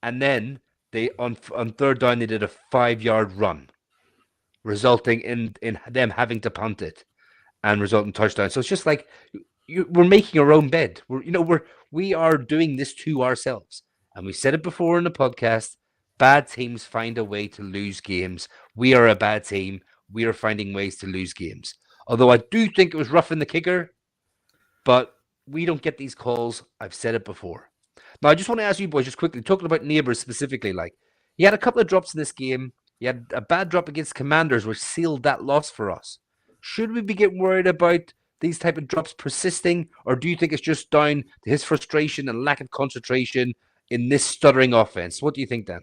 and then they on third down they did a 5-yard run, resulting in them having to punt it and result in touchdown. So it's just like we're making our own bed. We are doing this to ourselves, and we said it before in the podcast. Bad teams find a way to lose games. We are a bad team. We are finding ways to lose games. Although I do think it was roughing the kicker, but we don't get these calls. I've said it before. Now, I just want to ask you boys, just quickly, talking about Neighbours specifically, like, he had a couple of drops in this game. He had a bad drop against Commanders, which sealed that loss for us. Should we be getting worried about these type of drops persisting, or do you think it's just down to his frustration and lack of concentration in this stuttering offense? What do you think, Dan?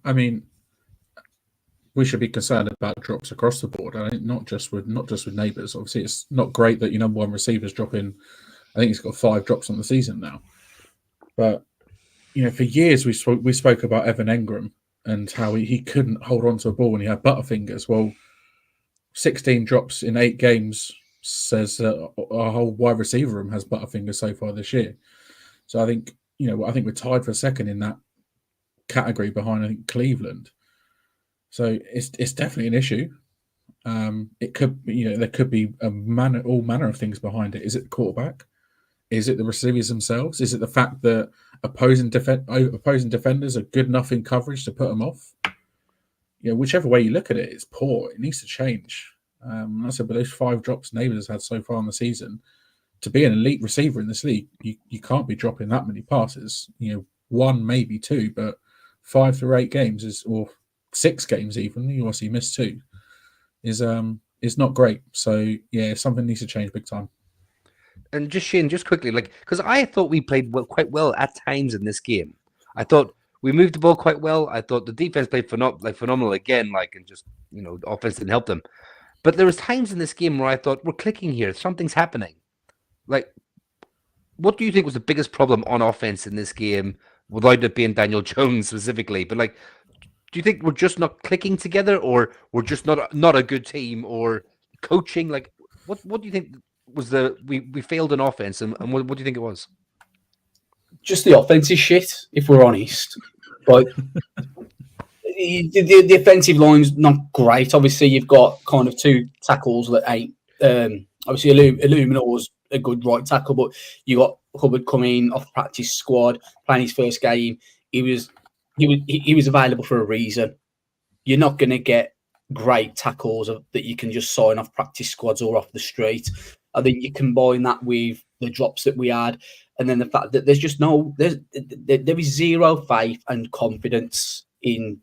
I mean, we should be concerned about drops across the board. I think not just with Neighbours. Obviously, it's not great that your number one receiver's dropping. I think he's got 5 drops on the season now. But for years we spoke about Evan Engram and how he couldn't hold on to a ball when he had butterfingers. Well, 16 drops in 8 games says that our whole wide receiver room has butterfingers so far this year. So I think we're tied for second in that category behind, I think, Cleveland. So it's definitely an issue. It could, there could be all manner of things behind it. Is it the quarterback? Is it the receivers themselves? Is it the fact that opposing defenders are good enough in coverage to put them off? Whichever way you look at it, it's poor. It needs to change. I said, but those 5 drops Neighbours has had so far in the season, to be an elite receiver in this league, you can't be dropping that many passes. 1, maybe 2, but 5 through 8 games or 6 games even. You obviously missed 2. Is not great. So yeah, something needs to change big time. And just Shane, just quickly, because I thought we played quite well at times in this game. I thought we moved the ball quite well. I thought the defense played phenomenal again, and just offense didn't help them. But there was times in this game where I thought we're clicking here, something's happening. What do you think was the biggest problem on offense in this game, without it being Daniel Jones specifically? But do you think we're just not clicking together, or we're just not a good team, or coaching? What do you think was we failed in offense, and what do you think it was? Just the offense is shit, if we're honest. But the offensive line's not great. Obviously, you've got kind of 2 tackles that ain't. Obviously, Illuminator's a good right tackle, but you got Hubbard coming off practice squad, playing his first game. He was available for a reason. You're not going to get great tackles that you can just sign off practice squads or off the street. I think you combine that with the drops that we had, and then the fact that there is zero faith and confidence in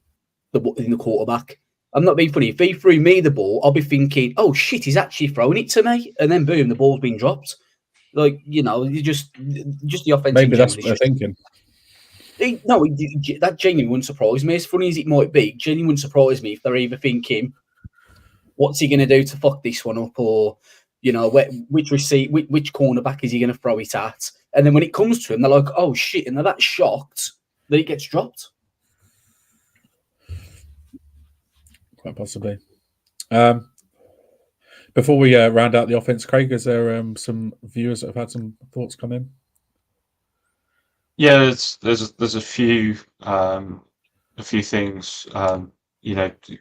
the quarterback. I'm not being funny. If he threw me the ball, I'll be thinking, "Oh shit, he's actually throwing it to me," and then boom, the ball's been dropped. You just the offense. Maybe that's what they're thinking. That genuinely wouldn't surprise me. As funny as it might be, genuinely wouldn't surprise me if they're either thinking, "What's he going to do to fuck this one up?" or which cornerback is he going to throw it at? And then when it comes to him, they're like, "Oh shit!" and they're that shocked that it gets dropped. Quite possibly. Before we round out the offense, Craig, is there some viewers that have had some thoughts come in? Yeah, there's a few things.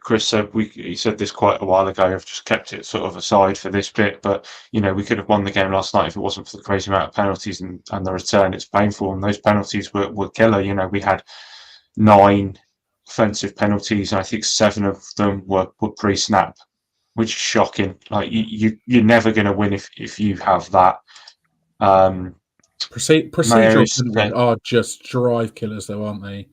Chris said he said this quite a while ago. I've just kept it sort of aside for this bit, but we could have won the game last night if it wasn't for the crazy amount of penalties and the return. It's painful, and those penalties were killer. We had 9 offensive penalties, and I think 7 of them were pre-snap, which is shocking. You're never going to win if you have that. Procedural are just drive killers, though, aren't they?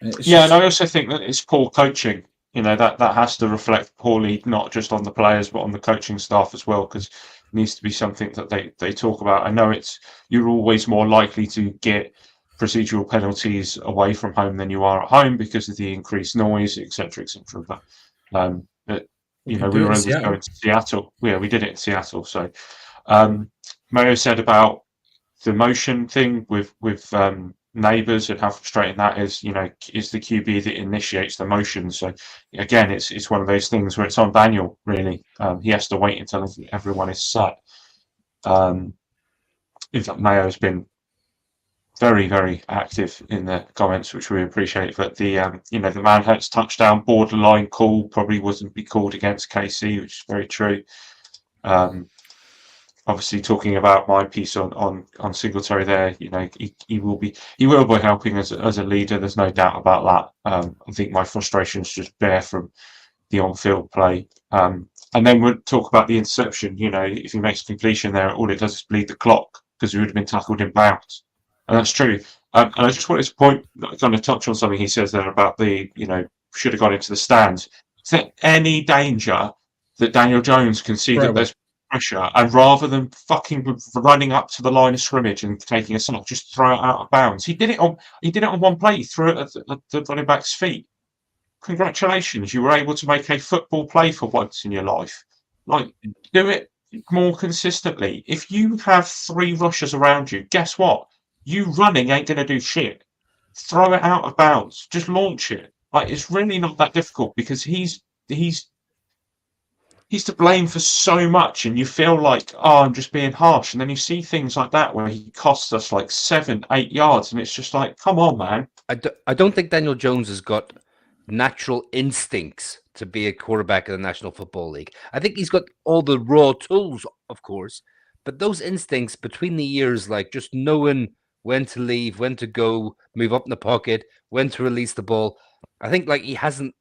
And I also think that it's poor coaching. that has to reflect poorly, not just on the players, but on the coaching staff as well, because it needs to be something that they talk about. I know you're always more likely to get procedural penalties away from home than you are at home because of the increased noise, etc., etc. But we were able to go into Seattle. Yeah, we did it in Seattle. So Mayo said about the motion thing with neighbours and how frustrating that is. Is the QB that initiates the motion. So again, it's one of those things where it's on Daniel. Really, he has to wait until everyone is set. In fact, Mayo has been very, very active in the comments, which we appreciate. But the the Manhurts touchdown borderline call probably wasn't be called against KC, which is very true. Obviously, talking about my piece on Singletary there, he will be helping as a leader. There's no doubt about that. I think my frustrations just bear from the on-field play. And then we'll talk about the interception. If he makes a completion there, all it does is bleed the clock because he would have been tackled in bounds. And that's true. And I just wanted to kind of touch on something he says there about the, should have got into the stands. Is there any danger that Daniel Jones can see that there's pressure, and rather than fucking running up to the line of scrimmage and taking a sack, just throw it out of bounds? He did it on one play. He threw it at the running back's feet. Congratulations, you were able to make a football play for once in your life. Do it more consistently. If you have 3 rushers around you, guess what? You running ain't going to do shit. Throw it out of bounds. Just launch it. It's really not that difficult, because he's to blame for so much, and you feel like, I'm just being harsh. And then you see things like that where he costs us 7-8 yards, and it's just like, come on, man. I don't think Daniel Jones has got natural instincts to be a quarterback in the National Football League. I think he's got all the raw tools, of course, but those instincts between the years, just knowing when to leave, when to go, move up in the pocket, when to release the ball, I think he hasn't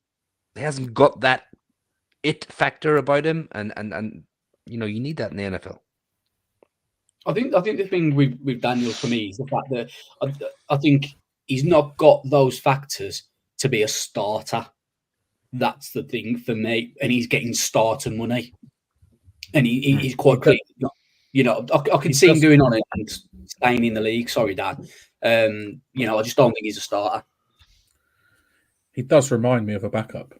got that it factor about him, and you need that in the NFL. I think the thing with Daniel for me is the fact that I think he's not got those factors to be a starter. That's the thing for me, and he's getting starter money, and he's quite clean. I can see him doing on it and staying in the league. Sorry, Dan. I just don't think he's a starter. He does remind me of a backup,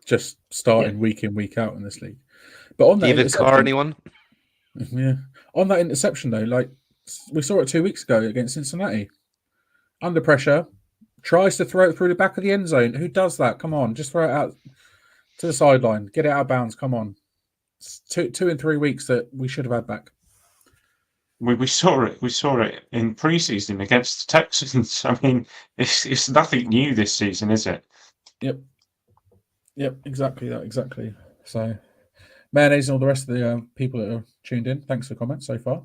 just starting week in, week out in this league. But on that David Carr, anyone? Yeah. On that interception though, we saw it 2 weeks ago against Cincinnati. Under pressure, tries to throw it through the back of the end zone. Who does that? Come on, just throw it out to the sideline. Get it out of bounds. Come on. It's 2 and 3 weeks that we should have had back. We saw it. We saw it in preseason against the Texans. I mean, it's nothing new this season, is it? Yep, exactly that. Exactly. So, Mayonnaise and all the rest of the people that are tuned in, thanks for the comments so far.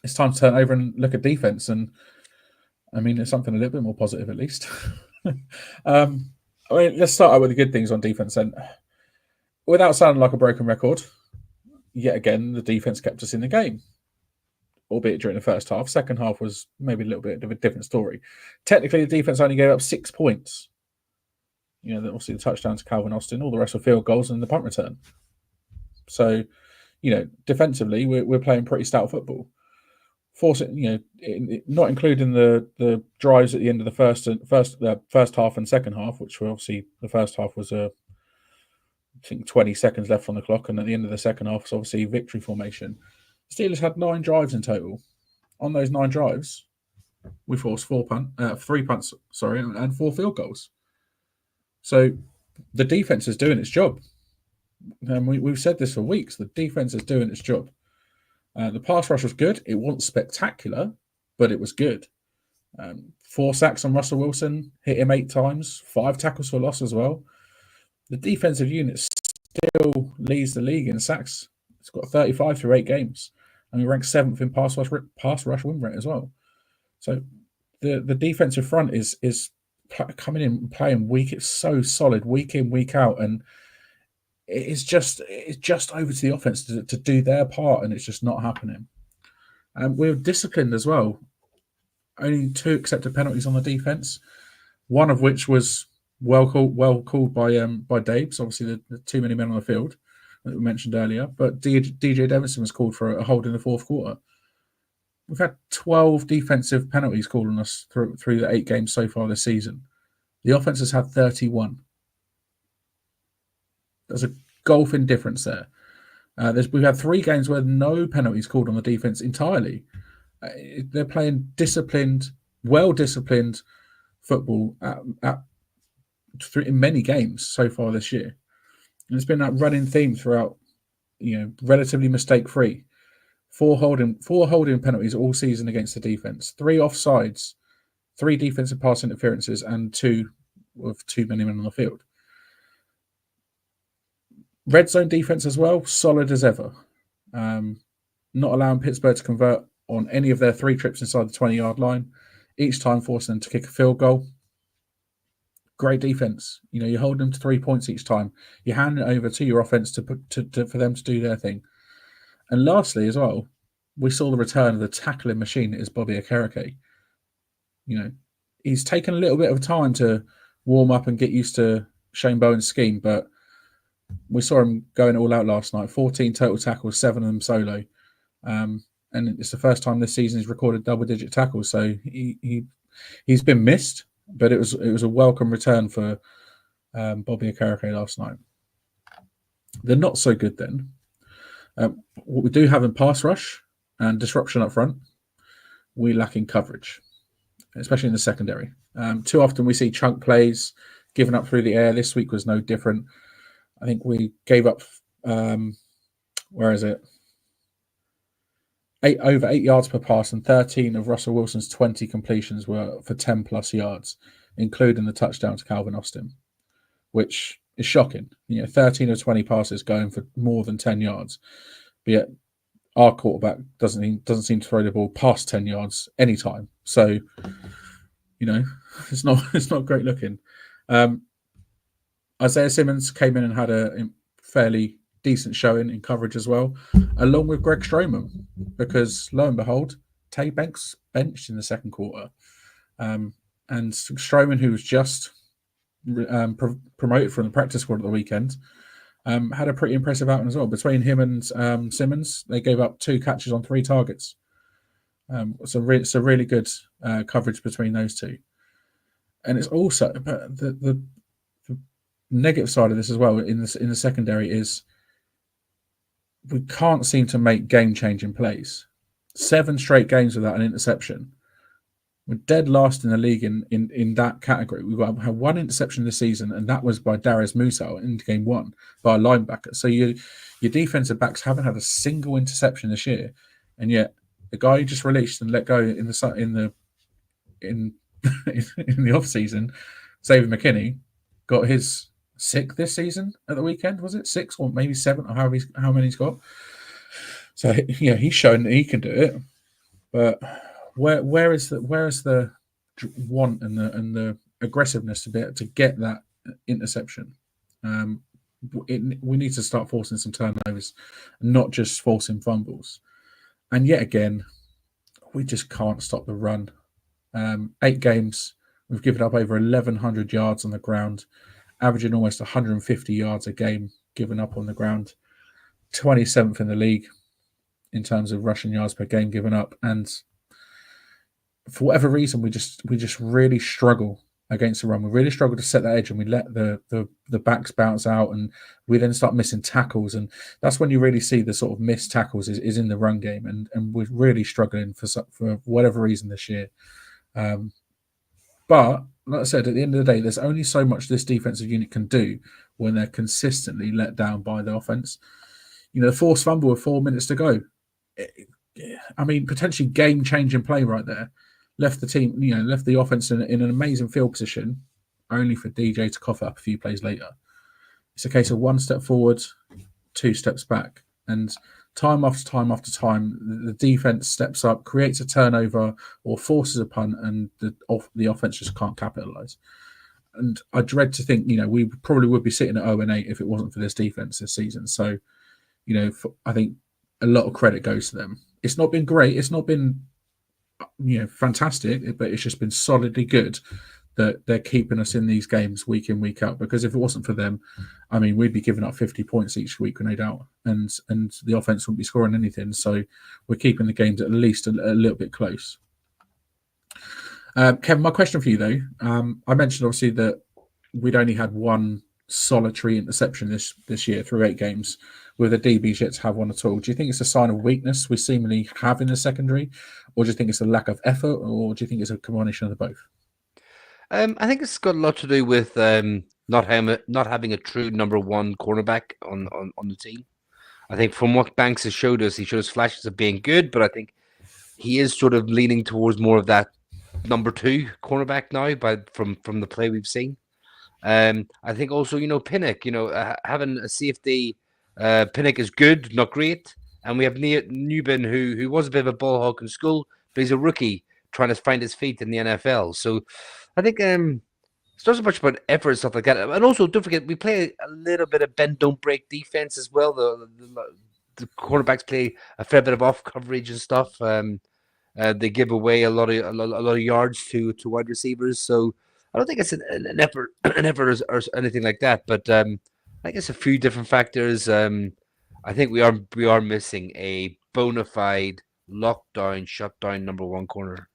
It's time to turn over and look at defense, and I mean, it's something a little bit more positive at least. Let's start out with the good things on defense, and without sounding like a broken record, yet again, the defense kept us in the game, albeit during the first half. Second half was maybe a little bit of a different story. Technically, the defense only gave up 6 points. Obviously the touchdown to Calvin Austin, all the rest were field goals and the punt return. So, defensively, we're playing pretty stout football. Forcing, not including the drives at the end of the first half and second half, which were obviously the first half was I think 20 seconds left on the clock, and at the end of the second half was obviously victory formation. Steelers had 9 drives in total. On those 9 drives, we forced 3 punts, and 4 field goals. So the defense is doing its job. And we've said this for weeks. The defense is doing its job. The pass rush was good. It wasn't spectacular, but it was good. 4 sacks on Russell Wilson, hit him 8 times, 5 tackles for loss as well. The defensive unit still leads the league in sacks. It's got 35 through 8 games. And we rank 7th in pass rush win rate as well. So the defensive front is coming in and playing week. It's so solid week in, week out, and it's just over to the offense to do their part, and it's just not happening. And we're disciplined as well. Only 2 accepted penalties on the defense, one of which was Well called by Dave. So obviously the too many men on the field that we mentioned earlier. But DJ Davidson was called for a hold in the fourth quarter. We've had 12 defensive penalties called on us through the 8 games so far this season. The offense has had 31. There's a golfing difference there. We've had 3 games where no penalties called on the defense entirely. They're playing disciplined, well-disciplined football in many games so far this year. And it's been that running theme throughout, relatively mistake-free. 4 holding penalties all season against the defense, 3 offsides, 3 defensive pass interferences, and 2 with too many men on the field. Red zone defense as well, solid as ever. Not allowing Pittsburgh to convert on any of their 3 trips inside the 20-yard line, each time forcing them to kick a field goal. Great defense. You hold them to 3 points each time. You hand it over to your offense for them to do their thing. And lastly, as well, we saw the return of the tackling machine that is Bobby Okereke. He's taken a little bit of time to warm up and get used to Shane Bowen's scheme, but we saw him going all out last night. 14 total tackles, 7 of them solo. And it's the first time this season he's recorded double-digit tackles. So he's been missed, but it was a welcome return for Bobby Okereke last night. They're not so good then. What we do have in pass rush and disruption up front, we lack in coverage, especially in the secondary. Too often we see chunk plays given up through the air. This week was no different. I think we gave up, over 8 yards per pass, and 13 of Russell Wilson's 20 completions were for 10 plus yards, including the touchdown to Calvin Austin, which is shocking. 13 of 20 passes going for more than 10 yards. But yet our quarterback doesn't seem to throw the ball past 10 yards anytime. So, it's not great looking. Isaiah Simmons came in and had a fairly decent showing in coverage as well, along with Greg Stroman, because lo and behold, Tay Banks benched in the second quarter. And Stroman, who was just promoted from the practice squad at the weekend, had a pretty impressive outing as well. Between him and Simmons, they gave up 2 catches on 3 targets. So really good coverage between those two. And it's also the negative side of this as well in the secondary is we can't seem to make game-changing plays. 7 straight games without an interception. We're dead last in the league in that category. We've had 1 interception this season, and that was by Darius Musa in game 1 by a linebacker. So your defensive backs haven't had a single interception this year, and yet the guy you just released and let go in the off season, Xavier McKinney, got his 6th this season at the weekend. Was it 6 or maybe 7 or how many he's got? So he's shown that he can do it, but where is the want and the aggressiveness to be able to get that interception? We need to start forcing some turnovers, not just forcing fumbles. And yet again, we just can't stop the run. 8 games, we've given up over 1,100 yards on the ground, averaging almost 150 yards a game given up on the ground. 27th in the league in terms of rushing yards per game given up. And for whatever reason, we just really struggle against the run. We really struggle to set that edge, and we let the backs bounce out, and we then start missing tackles. And that's when you really see the sort of missed tackles is in the run game. And we're really struggling for whatever reason this year. But like I said, at the end of the day, there's only so much this defensive unit can do when they're consistently let down by the offense. The forced fumble with 4 minutes to go. Potentially game-changing play right there. Left the team, left the offense in an amazing field position, only for DJ to cough up a few plays later. It's a case of 1 step forward, 2 steps back. And time after time after time, the defense steps up, creates a turnover or forces a punt, and the offense just can't capitalize. And I dread to think, we probably would be sitting at 0-8 if it wasn't for this defense this season. So, I think a lot of credit goes to them. It's not been great. It's not been, fantastic, but it's just been solidly good that they're keeping us in these games week in, week out. Because if it wasn't for them, I mean, we'd be giving up 50 points each week, no doubt, and the offense wouldn't be scoring anything. So we're keeping the games at least a little bit close. Kevin, my question for you though, I mentioned obviously that we'd only had one solitary interception this year through 8 games, with the DBs yet to have one at all. Do you think it's a sign of weakness we seemingly have in the secondary, or do you think it's a lack of effort, or do you think it's a combination of the both? I think it's got a lot to do with not having a true number one cornerback on the team. I think from what Banks has showed us, he showed us flashes of being good, but I think he is sort of leaning towards more of that number 2 cornerback now from the play we've seen. I think also, Pinnock, having a safety, Pinnock is good, not great. And we have Newbin, who was a bit of a ball hawk in school, but he's a rookie trying to find his feet in the NFL. So I think it's not so much about effort and stuff like that. And also, don't forget, we play a little bit of bend, don't break defense as well. The cornerbacks play a fair bit of off coverage and stuff. They give away a lot of yards to wide receivers. So I don't think it's an effort, or anything like that. But I guess a few different factors. I think we are missing a bona fide lockdown, shutdown number 1 corner.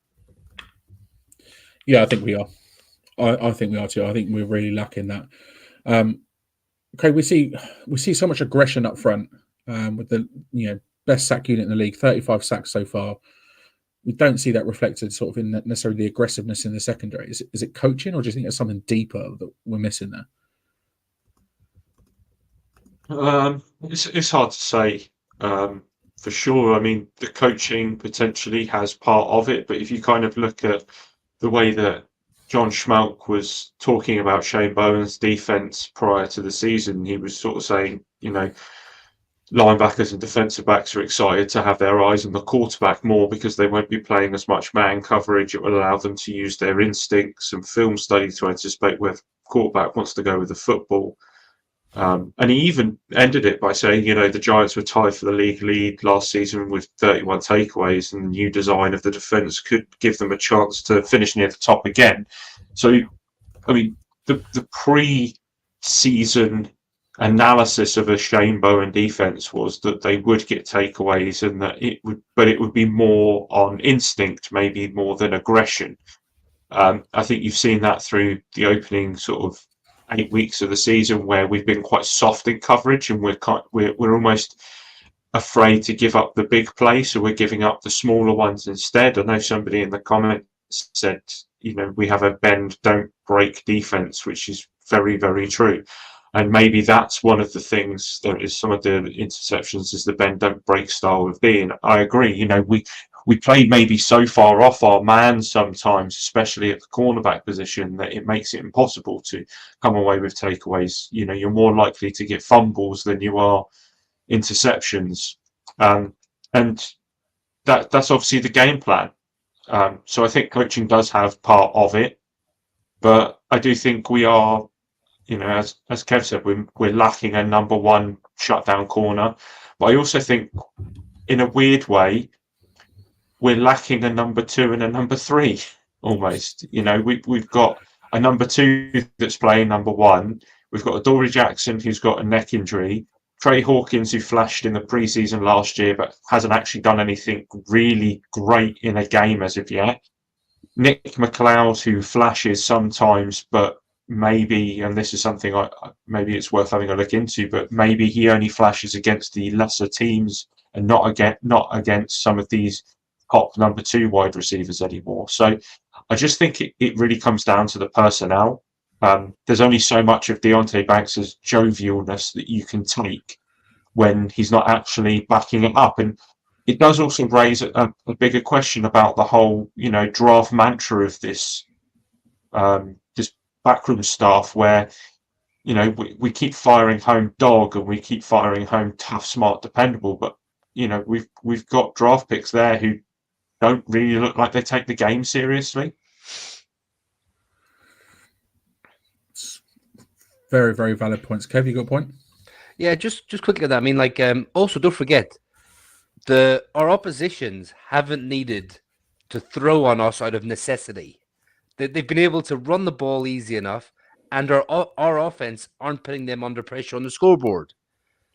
Yeah, I think we are. I think we are too. I think we're really lacking that. Okay, we see so much aggression up front with the best sack unit in the league, 35 sacks so far. We don't see that reflected sort of in necessarily the aggressiveness in the secondary. Is it coaching, or do you think there's something deeper that we're missing there? It's hard to say for sure. I mean, the coaching potentially has part of it, but if you kind of look at the way that John Schmalk was talking about Shane Bowen's defense prior to the season, he was sort of saying, linebackers and defensive backs are excited to have their eyes on the quarterback more because they won't be playing as much man coverage. It will allow them to use their instincts and film study to anticipate where the quarterback wants to go with the football. And he even ended it by saying, the Giants were tied for the league lead last season with 31 takeaways, and the new design of the defense could give them a chance to finish near the top again. So, I mean, the pre-season analysis of a Shane Bowen defense was that they would get takeaways, and that it would be more on instinct, maybe more than aggression. I think you've seen that through the opening sort of 8 weeks of the season, where we've been quite soft in coverage, and we're almost afraid to give up the big play, so we're giving up the smaller ones instead. I know somebody in the comments said, we have a bend, don't break defense, which is very, very true. And maybe that's one of the things that is some of the interceptions is the bend, don't break style of being. I agree. We played maybe so far off our man sometimes, especially at the cornerback position, that it makes it impossible to come away with takeaways. You're more likely to get fumbles than you are interceptions. And that's obviously the game plan. So I think coaching does have part of it. But I do think we are, as Kev said, we're lacking a number 1 shutdown corner. But I also think, in a weird way, we're lacking a number 2 and a number 3 almost. We've got a number 2 that's playing number 1. We've got a Dory Jackson who's got a neck injury. Trey Hawkins, who flashed in the preseason last year but hasn't actually done anything really great in a game as of yet. Nick McLeod, who flashes sometimes, but maybe, and this is something maybe it's worth having a look into, but maybe he only flashes against the lesser teams and not against some of these top number 2 wide receivers anymore. So I just think it really comes down to the personnel. There's only so much of Deonte Banks' jovialness that you can take when he's not actually backing it up. And it does also raise a bigger question about the whole, draft mantra of this backroom staff, where we keep firing home dog and we keep firing home tough, smart, dependable, but we've got draft picks there who don't really look like they take the game seriously. Very, very valid points. Kev, you got a point? Yeah, just quickly on that. I mean, also don't forget our oppositions haven't needed to throw on us out of necessity. They've been able to run the ball easy enough, and our offense aren't putting them under pressure on the scoreboard.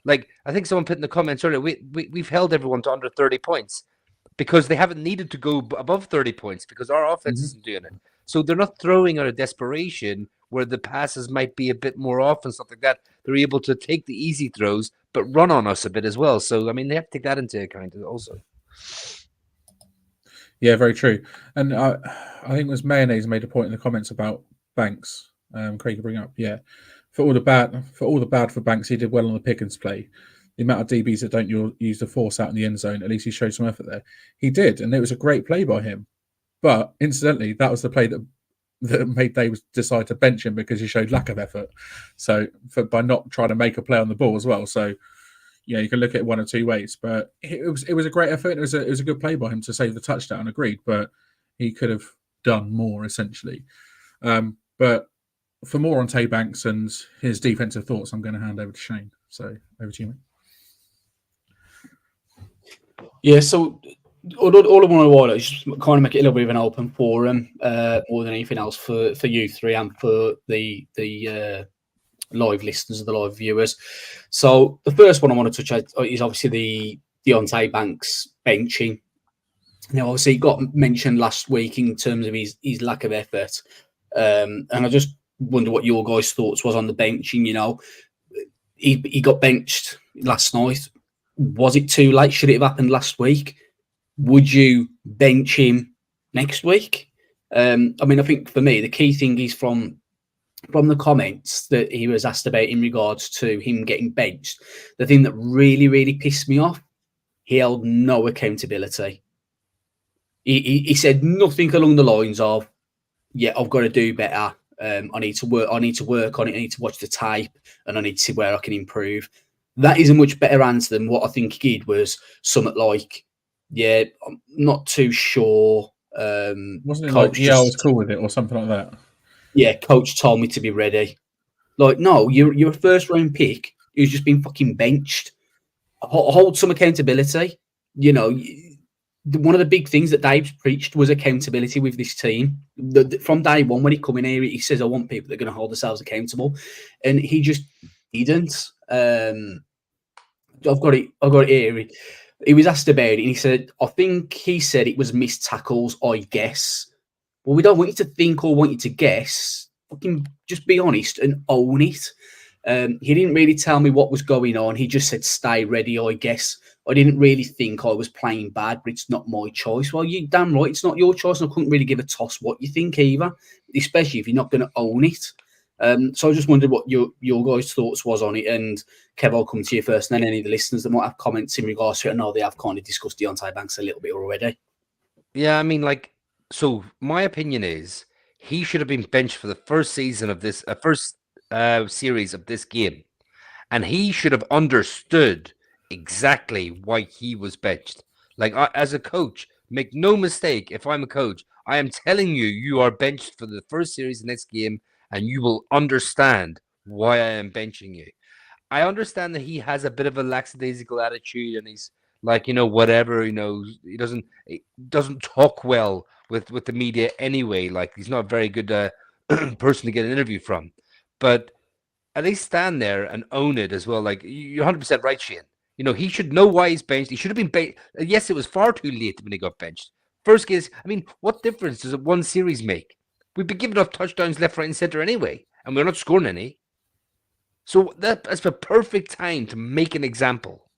Like, I think someone put in the comments earlier, we've held everyone to under 30 points because they haven't needed to go above 30 points because our offense isn't doing it. So they're not throwing out of desperation where the passes might be a bit more off and stuff like that. They're able to take the easy throws, but run on us a bit as well. So, I mean, they have to take that into account also. Yeah, very true. And I think it was Mayonnaise made a point in the comments about Banks. Craig, bring up, for all the bad for Banks, he did well on the Pickens play. The amount of DBs that don't use the force out in the end zone, at least he showed some effort there. He did, and it was a great play by him. But incidentally, that was the play that made Davis decide to bench him because he showed lack of effort. So by not trying to make a play on the ball as well. So you can look at it one or two ways. But it was a great effort. It was a good play by him to save the touchdown. Agreed, but he could have done more essentially. But for more on Tay Banks and his defensive thoughts, I'm going to hand over to Shane. So over to you, mate. Yeah, so all I want to do is just kind of make it a little bit of an open forum, more than anything else for you three and for the live listeners and the live viewers. So the first one I want to touch on is obviously the Deontay Banks benching. Now, obviously, it got mentioned last week in terms of his lack of effort, and I just wonder what your guys' thoughts was on the benching. He got benched last night. Was it too late? Should it have happened last week? Would you bench him next week? I mean, I think for me, the key thing is from the comments that he was asked about in regards to him getting benched. The thing that really, really pissed me off, he held no accountability. He said nothing along the lines of, "Yeah, I've got to do better. I need to work on it. I need to watch the tape, and I need to see where I can improve." That is a much better answer than what I think he did was something like, "Yeah, I'm not too sure." Wasn't it like, I was cool with it or something like that? Yeah, coach told me to be ready. Like, no, you're a first round pick who's just been fucking benched. Hold some accountability. One of the big things that Dave's preached was accountability with this team. From day one, when he come in here, he says, "I want people that are going to hold themselves accountable," and he just didn't. I've got it here. He was asked about it, and he said, "I think he said it was missed tackles, I guess." Well, we don't want you to think or want you to guess. Fucking just be honest and own it. He didn't really tell me what was going on. He just said, "Stay ready, I guess." I didn't really think I was playing bad, but it's not my choice. Well, you damn right, it's not your choice. And I couldn't really give a toss what you think either, especially if you're not going to own it. So I just wondered what your guys' thoughts was on it. And Kev, I'll come to you first, and then any of the listeners that might have comments in regards to it. I know they have kind of discussed Deontay Banks a little bit already. Yeah, I mean, so my opinion is he should have been benched for the first season of this, first series of this game, and he should have understood exactly why he was benched. Like, as a coach, make no mistake. If I'm a coach, I am telling you, you are benched for the first series of the next game, and you will understand why I am benching you. I understand that he has a bit of a lackadaisical attitude, and he's like, whatever, he doesn't talk well with the media anyway. Like, he's not a very good person to get an interview from. But at least stand there and own it as well. Like, you're 100% right, Shane. He should know why he's benched. He should have been benched. Yes, it was far too late when he got benched. First case, I mean, what difference does one series make? We've been giving off touchdowns left, right, and center anyway, and we're not scoring any. So that's the perfect time to make an example.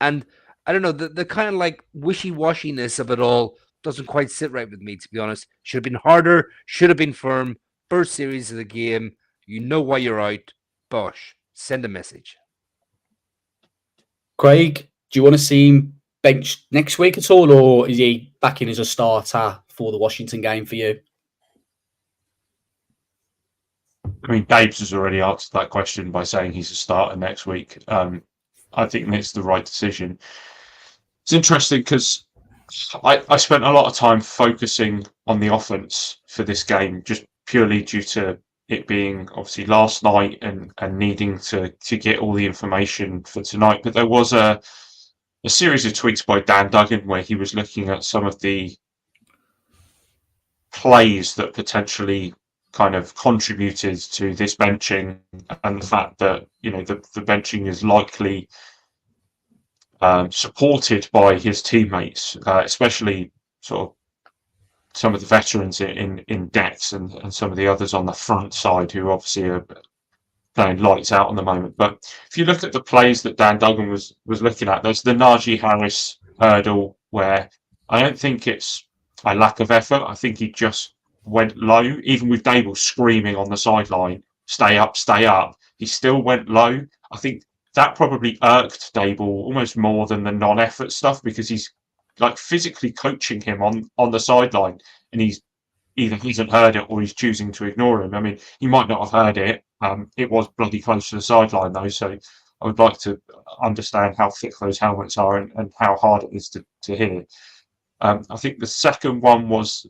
And I don't know, the kind of like wishy-washiness of it all doesn't quite sit right with me, to be honest. Should have been harder, should have been firm. First series of the game, you know why you're out. Bosh, send a message. Craig, do you want to see him benched next week at all, or is he back in as a starter for the Washington game for you? I mean, Dave's has already answered that question by saying he's a starter next week. I think it's the right decision. It's interesting because I spent a lot of time focusing on the offense for this game, just purely due to it being obviously last night and needing to get all the information for tonight. But there was a series of tweets by Dan Duggan where he was looking at some of the plays that potentially kind of contributed to this benching, and the fact that the benching is likely supported by his teammates, especially sort of some of the veterans in Dex and some of the others on the front side who obviously are playing lights out on the moment. But if you look at the plays that Dan Duggan was looking at, there's the Najee Harris hurdle where I don't think it's a lack of effort. I think he just went low, even with Dable screaming on the sideline, stay up, he still went low. I think that probably irked Dable almost more than the non-effort stuff, because he's like physically coaching him on the sideline, and he's either hasn't heard it or he's choosing to ignore him. I mean, he might not have heard it. It was bloody close to the sideline though, so I would like to understand how thick those helmets are and how hard it is to hear. I think the second one was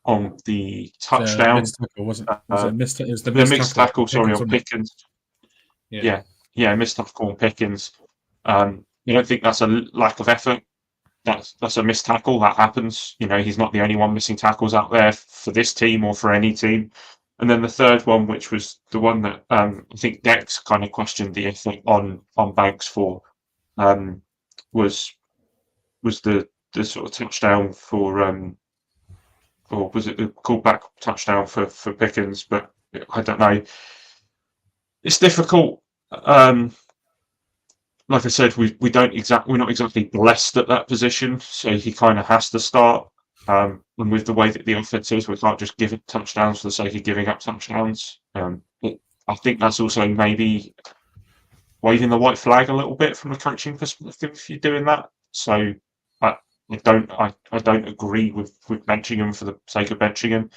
on the touchdown. Missed tackle, wasn't it? Was it a missed, it was the missed tackle, Pickens, on Pickens. Yeah. Missed tackle on Pickens. You don't think that's a lack of effort? That's a missed tackle. That happens. He's not the only one missing tackles out there for this team or for any team. And then the third one, which was the one that I think Dex kind of questioned the effort on Banks for, was the sort of touchdown for, or was it the callback touchdown for Pickens? But I don't know. It's difficult. Like I said, we're not exactly blessed at that position, so he kind of has to start. And with the way that the offense is, we can't just give it touchdowns for the sake of giving up touchdowns. I think that's also maybe waving the white flag a little bit from a coaching perspective if you're doing that. So I don't agree with benching him for the sake of benching him.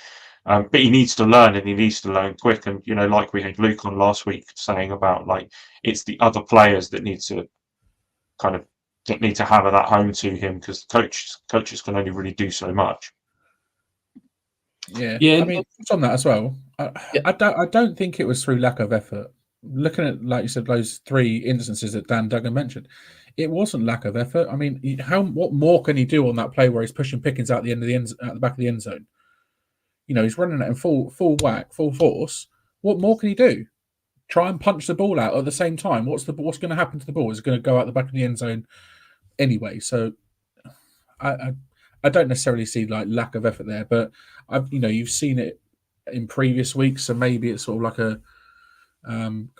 But he needs to learn, and he needs to learn quick. And like we had Luke on last week saying about, like, it's the other players that need to hammer that home to him, because coaches can only really do so much. Yeah. I mean, it's on that as well. I don't think it was through lack of effort. Looking at, like you said, those three instances that Dan Duggan mentioned, it wasn't lack of effort. I mean, what more can he do on that play where he's pushing Pickens out at the back of the end zone? He's running it in full whack, full force. What more can he do? Try and punch the ball out at the same time. What's going to happen to the ball? It's going to go out the back of the end zone anyway. So I don't necessarily see like lack of effort there, but you've seen it in previous weeks, so maybe it's sort of like a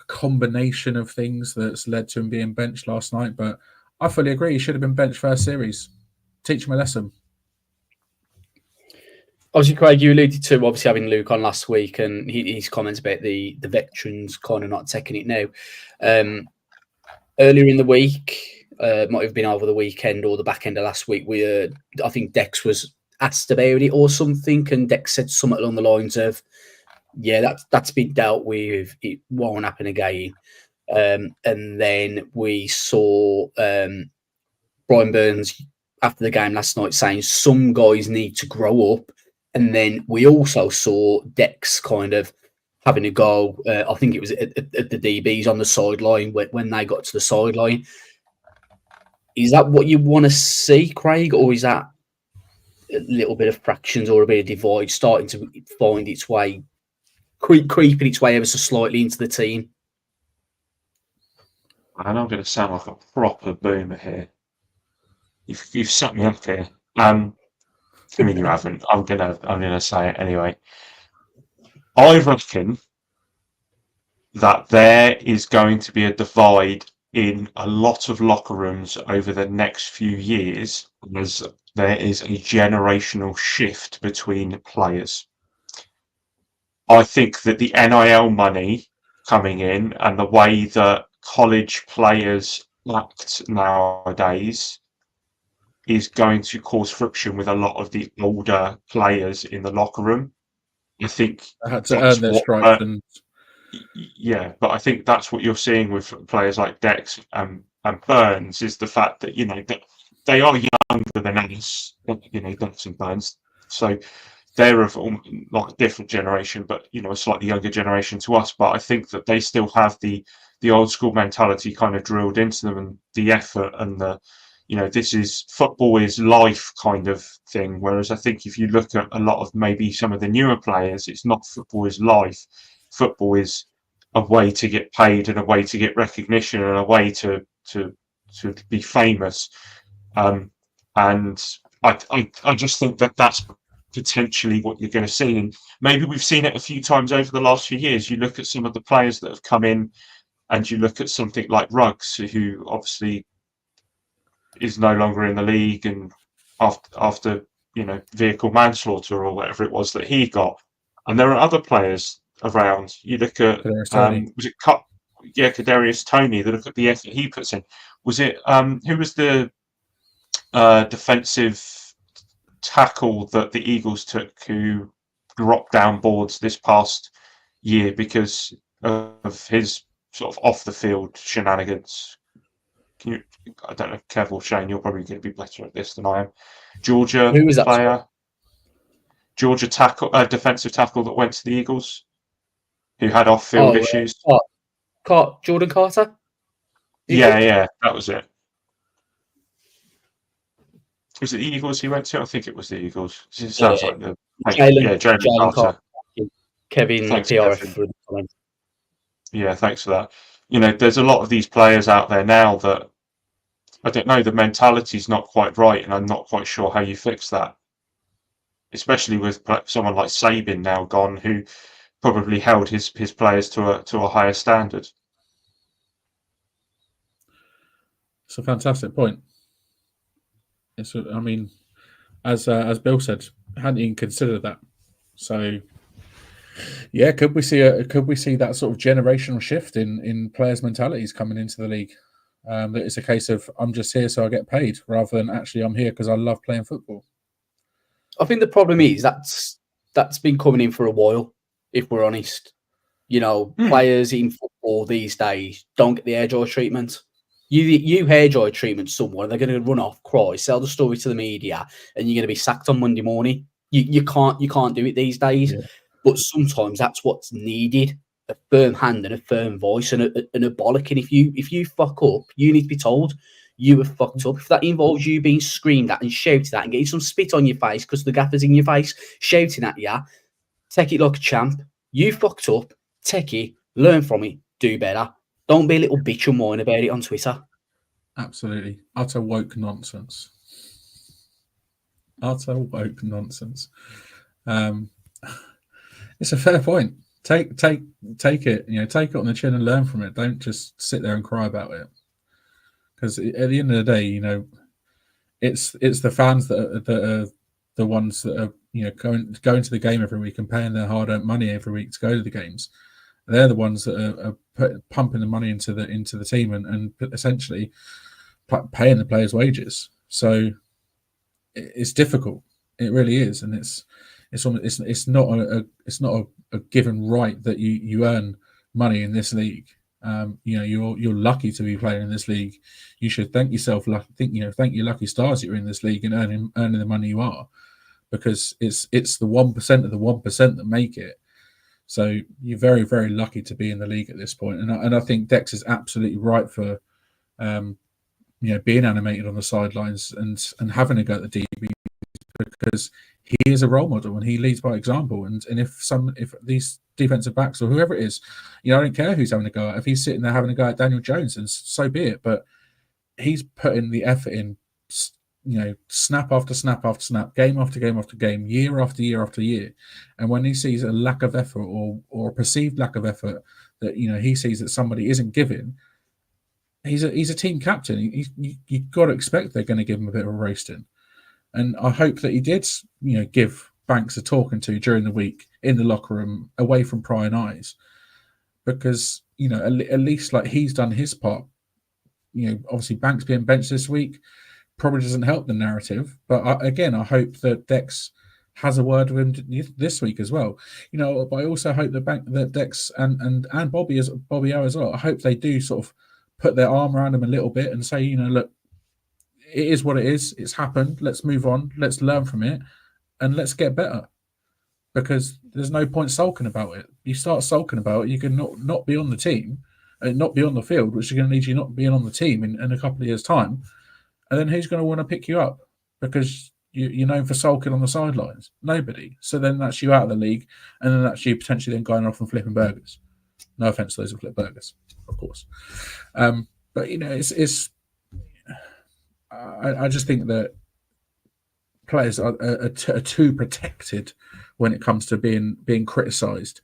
combination of things that's led to him being benched last night. But I fully agree. He should have been benched first series. Teach him a lesson. Obviously, Craig, you alluded to obviously having Luke on last week, and his comments about the veterans kind of not taking it now. Earlier in the week, might have been over the weekend or the back end of last week, I think Dex was asked about it or something, and Dex said something along the lines of, "Yeah, that's been dealt with. It won't happen again." And then we saw Brian Burns after the game last night saying some guys need to grow up. And then we also saw Dex kind of having a go. I think it was at the DBs on the sideline when they got to the sideline. Is that what you want to see, Craig, or is that a little bit of fractions or a bit of divide starting to find its way, creeping its way ever so slightly into the team? And I'm going to sound like a proper boomer here. You've set me up here. I mean, you haven't. I'm gonna say it anyway. I reckon that there is going to be a divide in a lot of locker rooms over the next few years, as there is a generational shift between players. I think that the NIL money coming in and the way that college players act nowadays is going to cause friction with a lot of the older players in the locker room. I think I had to earn their stripes. Yeah, but I think that's what you're seeing with players like Dex and Burns, is the fact that that they are younger than us, Dex and Burns. So they're of like a different generation, but a slightly younger generation to us. But I think that they still have the old school mentality kind of drilled into them, and the effort and the this is football is life kind of thing. Whereas I think if you look at a lot of maybe some of the newer players, it's not football is life. Football is a way to get paid and a way to get recognition and a way to be famous. And I just think that that's potentially what you're going to see. And maybe we've seen it a few times over the last few years. You look at some of the players that have come in, and you look at something like Ruggs, who obviously is no longer in the league, and after vehicle manslaughter or whatever it was that he got. And there are other players around. You look at Kadarius Toney. They look at the effort he puts in. Was it who was the defensive tackle that the Eagles took who dropped down boards this past year because of his sort of off the field shenanigans? I don't know, Kev or Shane, you're probably going to be better at this than I am. Georgia Who was that player, Georgia tackle, defensive tackle that went to the Eagles, who had off-field issues. Jordan Carter. Yeah, that was it. Was it the Eagles he went to? I think it was the Eagles. It sounds like the Jalen Carter. Kevin PRF for the comment. Yeah, thanks for that. There's a lot of these players out there now that I don't know, the mentality's not quite right, and I'm not quite sure how you fix that. Especially with someone like Saban now gone, who probably held his players to a higher standard. It's a fantastic point. As Bill said, hadn't even considered that. So, yeah, could we see that sort of generational shift in players' mentalities coming into the league? That it's a case of I'm just here so I get paid, rather than actually I'm here because I love playing football. I think the problem is that's been coming in for a while. If we're honest, players in football these days don't get the hairdryer treatment. You hairdryer treatment someone, they're going to run off, cry, sell the story to the media, and you're going to be sacked on Monday morning. You can't do it these days. Yeah. But sometimes that's what's needed: a firm hand and a firm voice and a bollocking. If you fuck up, you need to be told you were fucked up. If that involves you being screamed at and shouted at and getting some spit on your face because the gaffer's in your face shouting at you, take it like a champ. You fucked up. Take it. Learn from it. Do better. Don't be a little bitch and whine about it on Twitter. Absolutely. Utter woke nonsense. It's a fair point. Take it. Take it on the chin and learn from it. Don't just sit there and cry about it. Because at the end of the day, it's the fans that are the ones that are going to the game every week and paying their hard-earned money every week to go to the games. They're the ones that are pumping the money into the team and essentially paying the players' wages. So it's difficult. It really is, and it's not a given right that you earn money in this league. You're lucky to be playing in this league. You should thank yourself. Thank your lucky stars that you're in this league and earning the money you are, because it's the 1% of the 1% that make it. So you're very, very lucky to be in the league at this point. And I think Dex is absolutely right for being animated on the sidelines and having a go at the DB, because he is a role model and he leads by example. And if these defensive backs or whoever it is, I don't care who's having a go at. If he's sitting there having a go at Daniel Jones, and so be it. But he's putting the effort in, snap after snap after snap, game after game after game, year after year after year. And when he sees a lack of effort or a perceived lack of effort that he sees that somebody isn't giving, he's a team captain. You've got to expect they're going to give him a bit of a roasting. And I hope that he did, give Banks a talking to during the week in the locker room, away from prying eyes, because at least like he's done his part. Obviously Banks being benched this week probably doesn't help the narrative, but I hope that Dex has a word with him this week as well. But I also hope that Dex and Bobby O as well. I hope they do sort of put their arm around him a little bit and say, look, it is what it is. It's happened. Let's move on. Let's learn from it, and let's get better. Because there's no point sulking about it. You start sulking about it, you can not be on the team and not be on the field, which is going to lead you not being on the team in a couple of years' time. And then who's going to want to pick you up because you're known for sulking on the sidelines? Nobody. So then that's you out of the league, and then that's you potentially then going off and flipping burgers. No offense to those who flip burgers, of course. But it's. I just think that players are too protected when it comes to being criticised.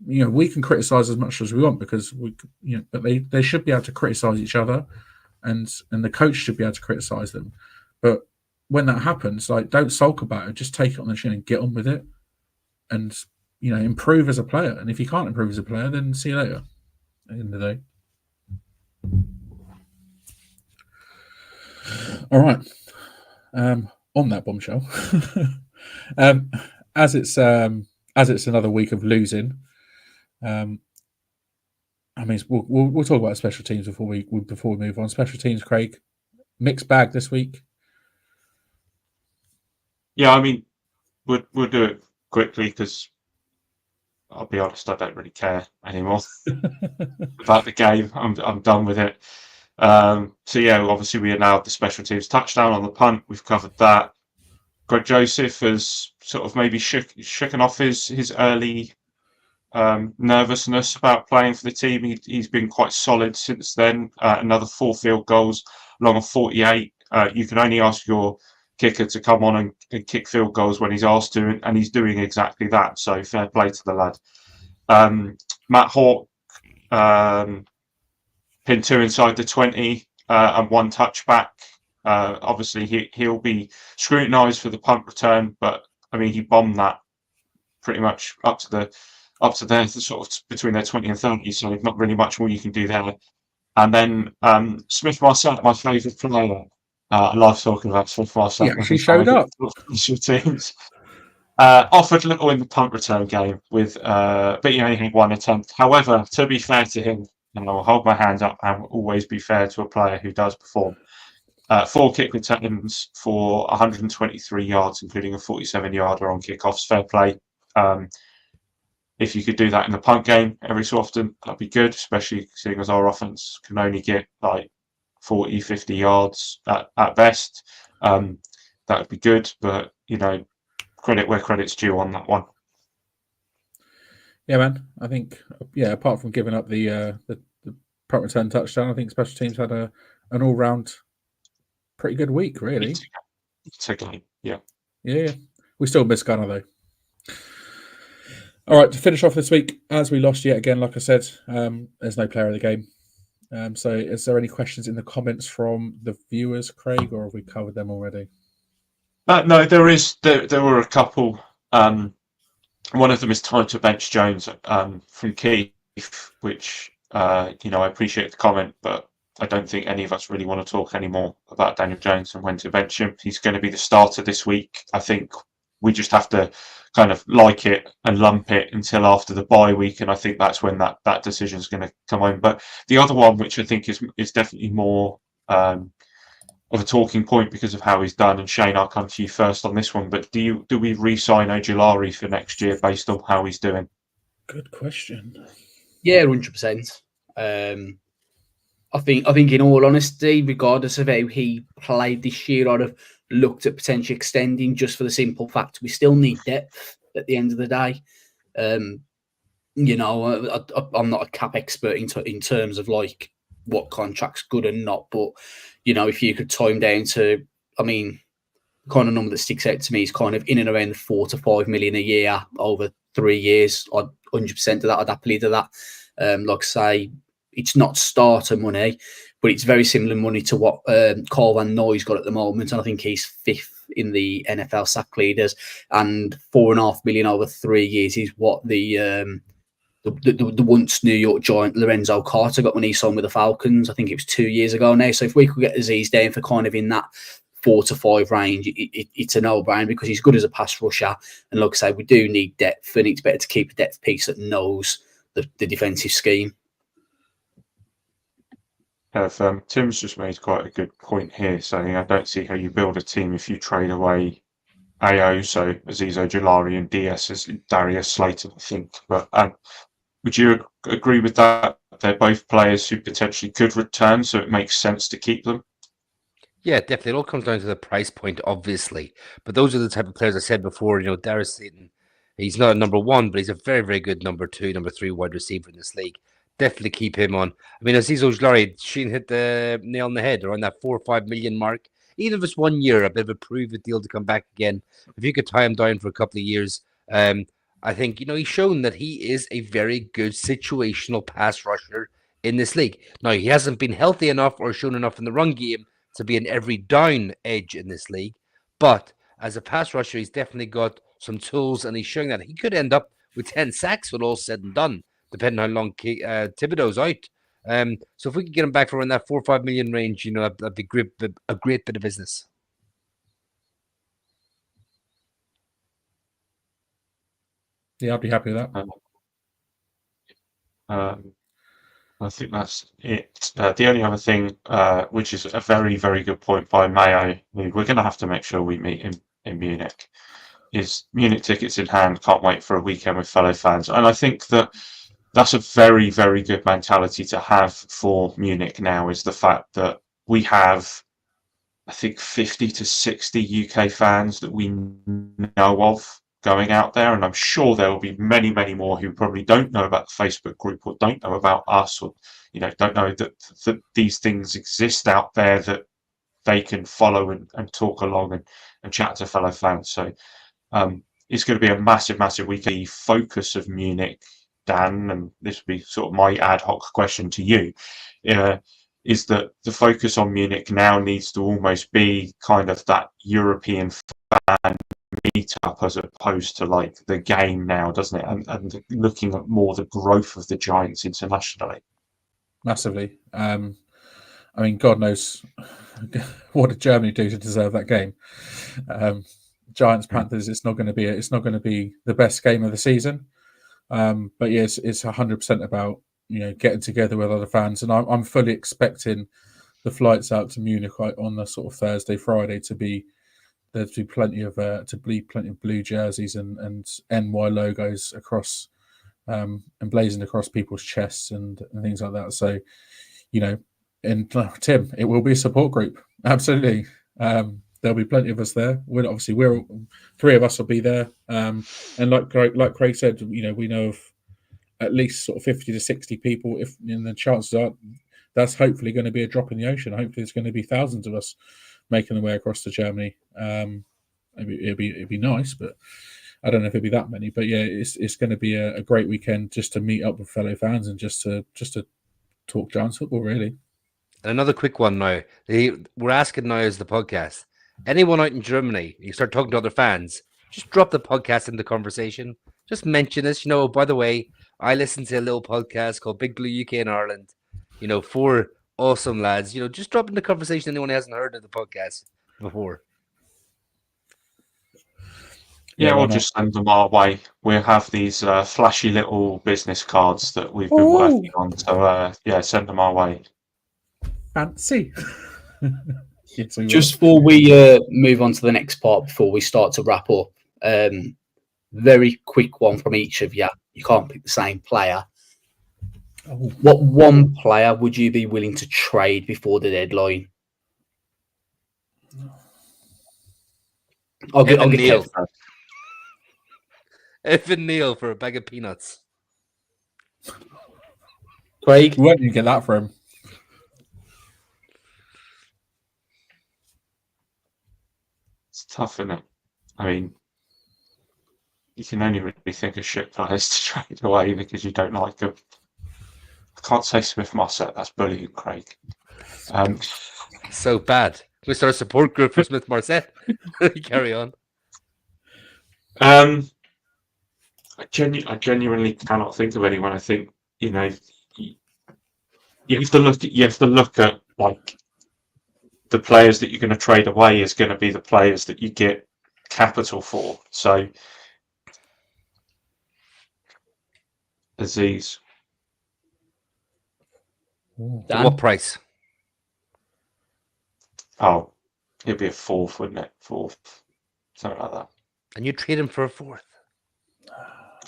We can criticise as much as we want because but they should be able to criticise each other, and the coach should be able to criticise them. But when that happens, don't sulk about it. Just take it on the chin and get on with it, and improve as a player. And if you can't improve as a player, then see you later. At the end of the day. All right. On that bombshell, as it's another week of losing. We'll talk about special teams before we move on. Special teams, Craig, mixed bag this week. Yeah, we'll do it quickly because I'll be honest, I don't really care anymore about the game. I'm done with it. So yeah, obviously we allowed the special teams touchdown on the punt. We've covered that. Greg Joseph has sort of maybe shaken off his early nervousness about playing for the team. He's been quite solid since then. Another 4 field goals along of 48. You can only ask your kicker to come on and kick field goals when he's asked to, and he's doing exactly that. So fair play to the lad. Matt Hawke pinned 2 inside the 20 and 1 touchback. Obviously, he'll be scrutinised for the punt return, but he bombed that pretty much up to the sort of between their 20 and 30. So not really much more you can do there. And then Smith Marset, my favourite player. I love talking about Smith Marset. He actually showed up. Teams. Offered little in the punt return game but he only had 1 attempt. However, to be fair to him, and I'll hold my hands up and always be fair to a player who does perform. 4 kick returns for 123 yards, including a 47-yarder on kickoffs. Fair play. If you could do that in the punt game every so often, that'd be good, especially seeing as our offense can only get 40, 50 yards at best. That would be good, but credit where credit's due on that one. Yeah, man. I think apart from giving up the punt return touchdown, I think special teams had an all-round pretty good week, really. It's a game, yeah. Yeah. We still miss Gunner, though. All right, to finish off this week, as we lost yet again, like I said, there's no player of the game. So is there any questions in the comments from the viewers, Craig, or have we covered them already? No, there were a couple. One of them is time to bench Jones from Keith, which, I appreciate the comment, but I don't think any of us really want to talk anymore about Daniel Jones and when to bench him. He's going to be the starter this week. I think we just have to kind of like it and lump it until after the bye week, and I think that's when that decision is going to come home. But the other one, which I think is definitely more of a talking point because of how he's done, and Shane, I'll come to you first on this one, but do we re-sign Ojulari for next year based on how he's doing? Good question. Yeah, 100%. I think in all honesty, regardless of how he played this year, I'd have looked at potentially extending, just for the simple fact we still need depth at the end of the day. I'm not a cap expert in terms of what contract's good and not, but if you could time down to, the kind of number that sticks out to me is kind of in and around the 4 to 5 million a year over 3 years. I'd 100% do that. I'd happily do that. Like I say, it's not starter money, but it's very similar money to what Carl Van Nooy's got at the moment, and I think he's 5th in the NFL sack leaders. And 4.5 million over 3 years is what the once New York Giant Lorenzo Carter got when he signed with the Falcons. I think it was 2 years ago now. So if we could get Aziz down for kind of in that 4 to 5 range, it's a no-brainer because he's good as a pass rusher. And like I say, we do need depth, and it's better to keep a depth piece that knows the defensive scheme. Tim's just made quite a good point here, saying I don't see how you build a team if you trade away AO, so Aziz Ojulari, and DS as Darius Slayton, I think. But would you agree with that? They're both players who potentially could return, so it makes sense to keep them. Yeah, definitely. It all comes down to the price point, obviously. But those are the type of players I said before. Darius Slayton, he's not a number one, but he's a very, very good number two, number three wide receiver in this league. Definitely keep him on. I mean, Aziz Ojulari, she hit the nail on the head around that 4 or 5 million mark. Even if it's 1 year, a bit of a prove-it deal to come back again. If you could tie him down for a couple of years, I think, he's shown that he is a very good situational pass rusher in this league. Now, he hasn't been healthy enough or shown enough in the run game to be an every down edge in this league. But as a pass rusher, he's definitely got some tools, and he's showing that he could end up with 10 sacks when all said and done, depending on how long Thibodeau's out. So if we could get him back for around that 4 or 5 million range, that'd be a great bit of business. Yeah, I'd be happy with that. I think that's it. The only other thing, which is a very, very good point by Mayo, we're going to have to make sure we meet in Munich, is Munich tickets in hand, can't wait for a weekend with fellow fans. And I think that's a very, very good mentality to have for Munich now, is the fact that we have, I think, 50 to 60 UK fans that we know of going out there, and I'm sure there will be many, many more who probably don't know about the Facebook group or don't know about us, or don't know that these things exist out there that they can follow and talk along and chat to fellow fans. So it's going to be a massive, massive week. The focus of Munich, Dan, and this would be sort of my ad hoc question to you, is that the focus on Munich now needs to almost be kind of that European fan meetup as opposed to like the game now, doesn't it? And looking at more the growth of the Giants internationally. Massively. I mean, God knows what did Germany do to deserve that game. Giants Panthers. It's not going to be the best game of the season. But yes, it's 100% about getting together with other fans, and I'm fully expecting the flights out to Munich on the sort of Thursday, Friday to be plenty of blue jerseys and NY logos across emblazoned across people's chests and things like that. So, and Tim, it will be a support group. Absolutely. There'll be plenty of us there. We're three of us will be there. And like Craig said, we know of at least sort of 50 to 60 people. If the chances are, that's hopefully going to be a drop in the ocean. Hopefully, there's going to be thousands of us making the way across to Germany. It'd be nice, but I don't know if it'd be that many. But yeah, it's going to be a great weekend just to meet up with fellow fans and just to talk Giants football, really. And another quick one now. We're asking now as the podcast. Anyone out in Germany, you start talking to other fans, just drop the podcast in the conversation. Just mention this. By the way, I listen to a little podcast called Big Blue UK in Ireland. 4 awesome lads. Just drop in the conversation anyone who hasn't heard of the podcast before. Yeah, we'll just send them our way. We'll have these flashy little business cards that we've been working on. So, send them our way. Fancy. Just before we move on to the next part, before we start to wrap up, very quick one from each of you. You can't pick the same player. What one player would you be willing to trade before the deadline? I'll get Neil. Evan Neal for a bag of peanuts. Craig? Where did you get that from? It's tough, isn't it? I mean, you can only really think of shit players to trade away because you don't like them. I can't say Smith Marset. That's bullying, Craig. So bad. We start a support group for Smith Marset. Carry on. I genuinely cannot think of anyone. I think you have to look at like the players that you're going to trade away is going to be the players that you get capital for. So Aziz. What price? Oh, it'd be a 4th, wouldn't it? 4th, something like that. And you trade him for a 4th?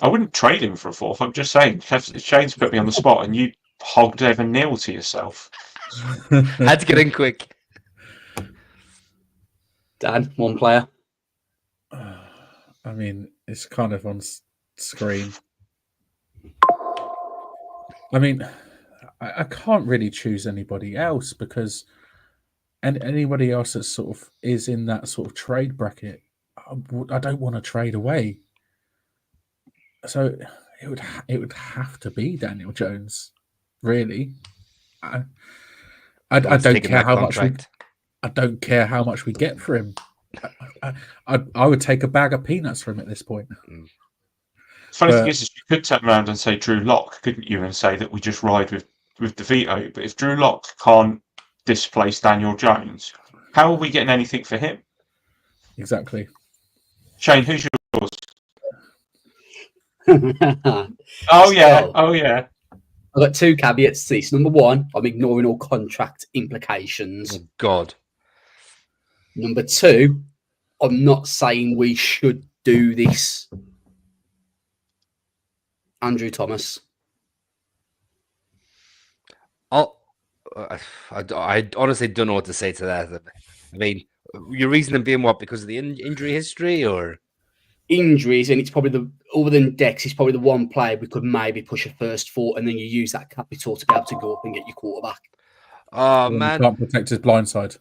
I wouldn't trade him for a 4th. I'm just saying, Shane's put me on the spot, and you hogged Evan Neal to yourself. Had to get in quick. Dan, one player. I mean, it's kind of on screen. I mean, I can't really choose anybody else because anybody else that sort of is in that sort of trade bracket, I don't want to trade away. So it would have to be Daniel Jones, really. I don't care how much I don't care how much we get for him. I would take a bag of peanuts for him at this point. Funny thing is you could turn around and say Drew Lock, couldn't you, and say that we just ride with DeVito. But if Drew Lock can't displace Daniel Jones, how are we getting anything for him? Exactly. Shane, who's yours? Oh yeah. I've got two caveats to this. Number one, I'm ignoring all contract implications. Oh, God. Number two, I'm not saying we should do this. Andrew Thomas. I honestly don't know what to say to that. I mean, your reasoning being what? Because of the injury history, or injuries? And it's probably other than Dex, he's probably the one player we could maybe push a first for, and then you use that capital to be able to go up and get your quarterback. Oh man, he can't protect his blind side.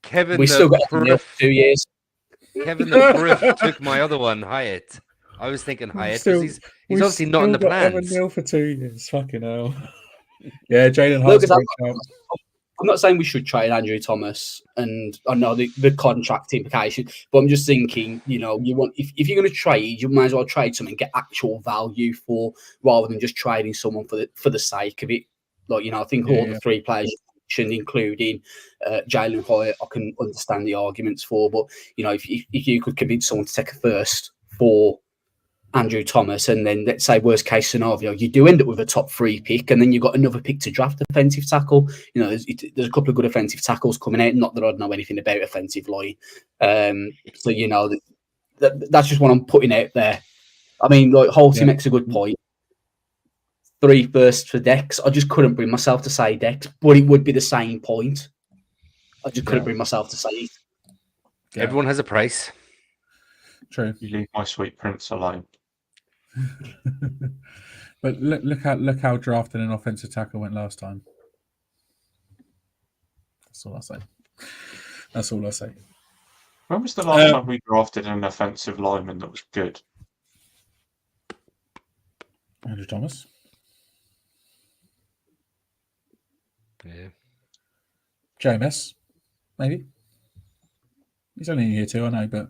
Kevin, we still got 2 years. Kevin the Briff took my other one, Hyatt. I was thinking Hyatt because he's obviously not in the plans. Evan for 2 years, fucking hell. Yeah, Jalen Hart's I'm not saying we should trade Andrew Thomas, and I know the contract implication, but I'm just thinking, you want if you're going to trade, you might as well trade someone and get actual value for, rather than just trading someone for the sake of it. Like, I think all the three players you mentioned, including Jalen Hyatt, I can understand the arguments for, but if you could convince someone to take a first for Andrew Thomas, and then let's say worst case scenario, you do end up with a top 3 pick, and then you've got another pick to draft offensive tackle. There's a couple of good offensive tackles coming out. Not that I know anything about offensive line, so that's just what I'm putting out there. I mean, like Holty makes a good point. 3 firsts for Dex. I just couldn't bring myself to say Dex, but it would be the same point. I just couldn't bring myself to say it. Yeah. Everyone has a price. True. You leave my sweet prince alone. But look how drafting an offensive tackle went last time. That's all I say. When was the last time we drafted an offensive lineman that was good? Andrew Thomas. Yeah. JMS, maybe. He's only in year 2, I know, but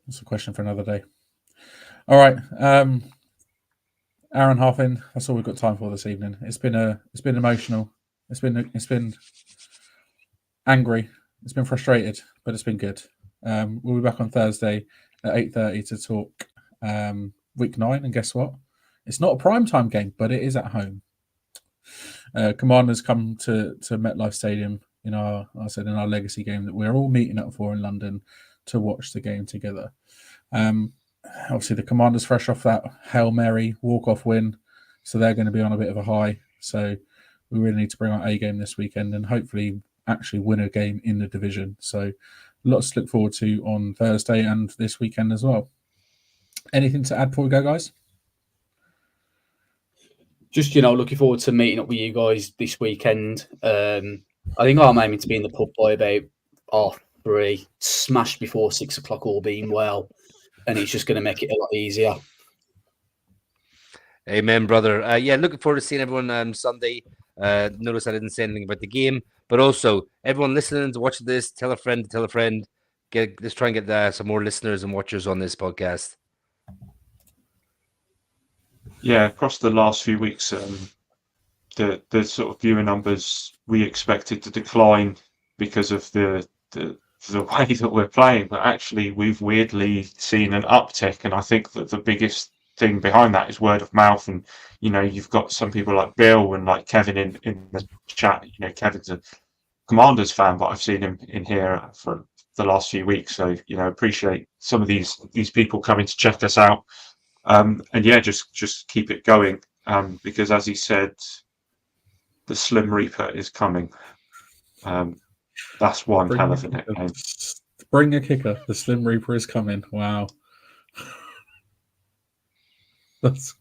that's a question for another day. All right, hour and a half in. That's all we've got time for this evening. It's been emotional. It's been angry. It's been frustrated, but it's been good. We'll be back on Thursday at 8:30 to talk week 9. And guess what? It's not a primetime game, but it is at home. Commanders come to MetLife Stadium in our legacy game that we're all meeting up for in London to watch the game together. Obviously, the Commanders fresh off that Hail Mary walk-off win, so they're going to be on a bit of a high. So we really need to bring our A game this weekend and hopefully actually win a game in the division. So lots to look forward to on Thursday and this weekend as well. Anything to add before we go, guys? Just, looking forward to meeting up with you guys this weekend. I think I'm aiming to be in the pub by about 3:30, smashed before 6 o'clock, all being well. And it's just going to make it a lot easier. Amen, brother. Looking forward to seeing everyone on Sunday. Notice I didn't say anything about the game, but also everyone listening to watch this, tell a friend to tell a friend. Let's try and get some more listeners and watchers on this podcast. Yeah, across the last few weeks, the sort of viewer numbers we expected to decline because of the way that we're playing, but actually we've weirdly seen an uptick, and I think that the biggest thing behind that is word of mouth. And you've got some people like Bill and like Kevin in the chat. Kevin's a Commanders fan, but I've seen him in here for the last few weeks, so appreciate some of these people coming to check us out. And just keep it going, because as he said, the Slim Reaper is coming. That's one hell of a nickname. Bring a kicker. The Slim Reaper is coming. Wow. That's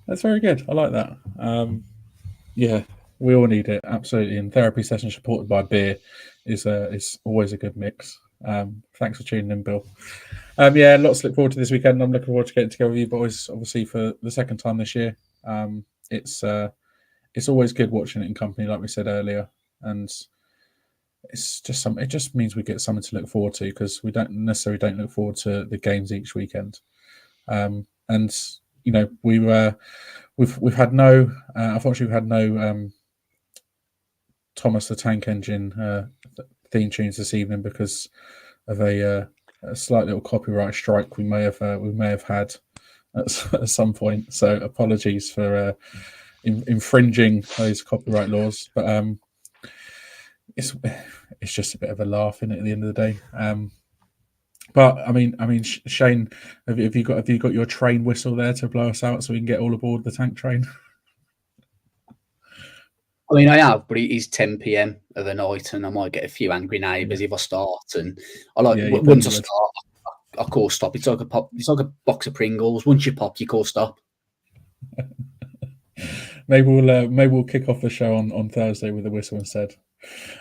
very good. I like that. Yeah, we all need it, absolutely. And therapy session supported by beer is always a good mix. Thanks for tuning in, Bill. Yeah, lots to look forward to this weekend. I'm looking forward to getting together with you boys, obviously for the second time this year. It's always good watching it in company, like we said earlier, and it's just it just means we get something to look forward to, because we don't necessarily look forward to the games each weekend. And you know, we've had no unfortunately we've had no Thomas the Tank Engine theme tunes this evening because of a slight little copyright strike we may have had at some point. So apologies for infringing those copyright laws, but it's just a bit of a laugh in it at the end of the day. But I mean, Shane, have you got your train whistle there to blow us out so we can get all aboard the tank train? I mean, I have, but it is 10 p.m. of the night, and I might get a few angry neighbours if I start. And I once I start, I call stop. It's like a pop. It's like a box of Pringles. Once you pop, you call stop. Maybe we'll kick off the show on Thursday with a whistle instead.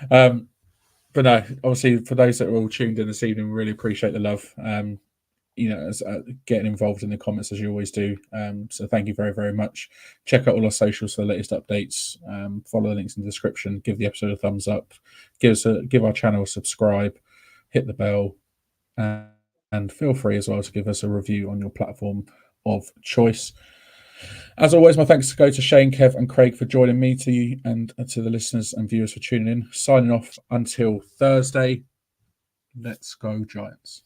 But no, obviously for those that are all tuned in this evening, we really appreciate the love. You know, getting involved in the comments as you always do. So thank you very, very much. Check out all our socials for the latest updates. Follow the links in the description. Give the episode a thumbs up. Give our channel a subscribe. Hit the bell, and feel free as well to give us a review on your platform of choice. As always, my thanks go to Shane, Kev, and Craig for joining me, to you and to the listeners and viewers for tuning in. Signing off until Thursday. Let's go Giants.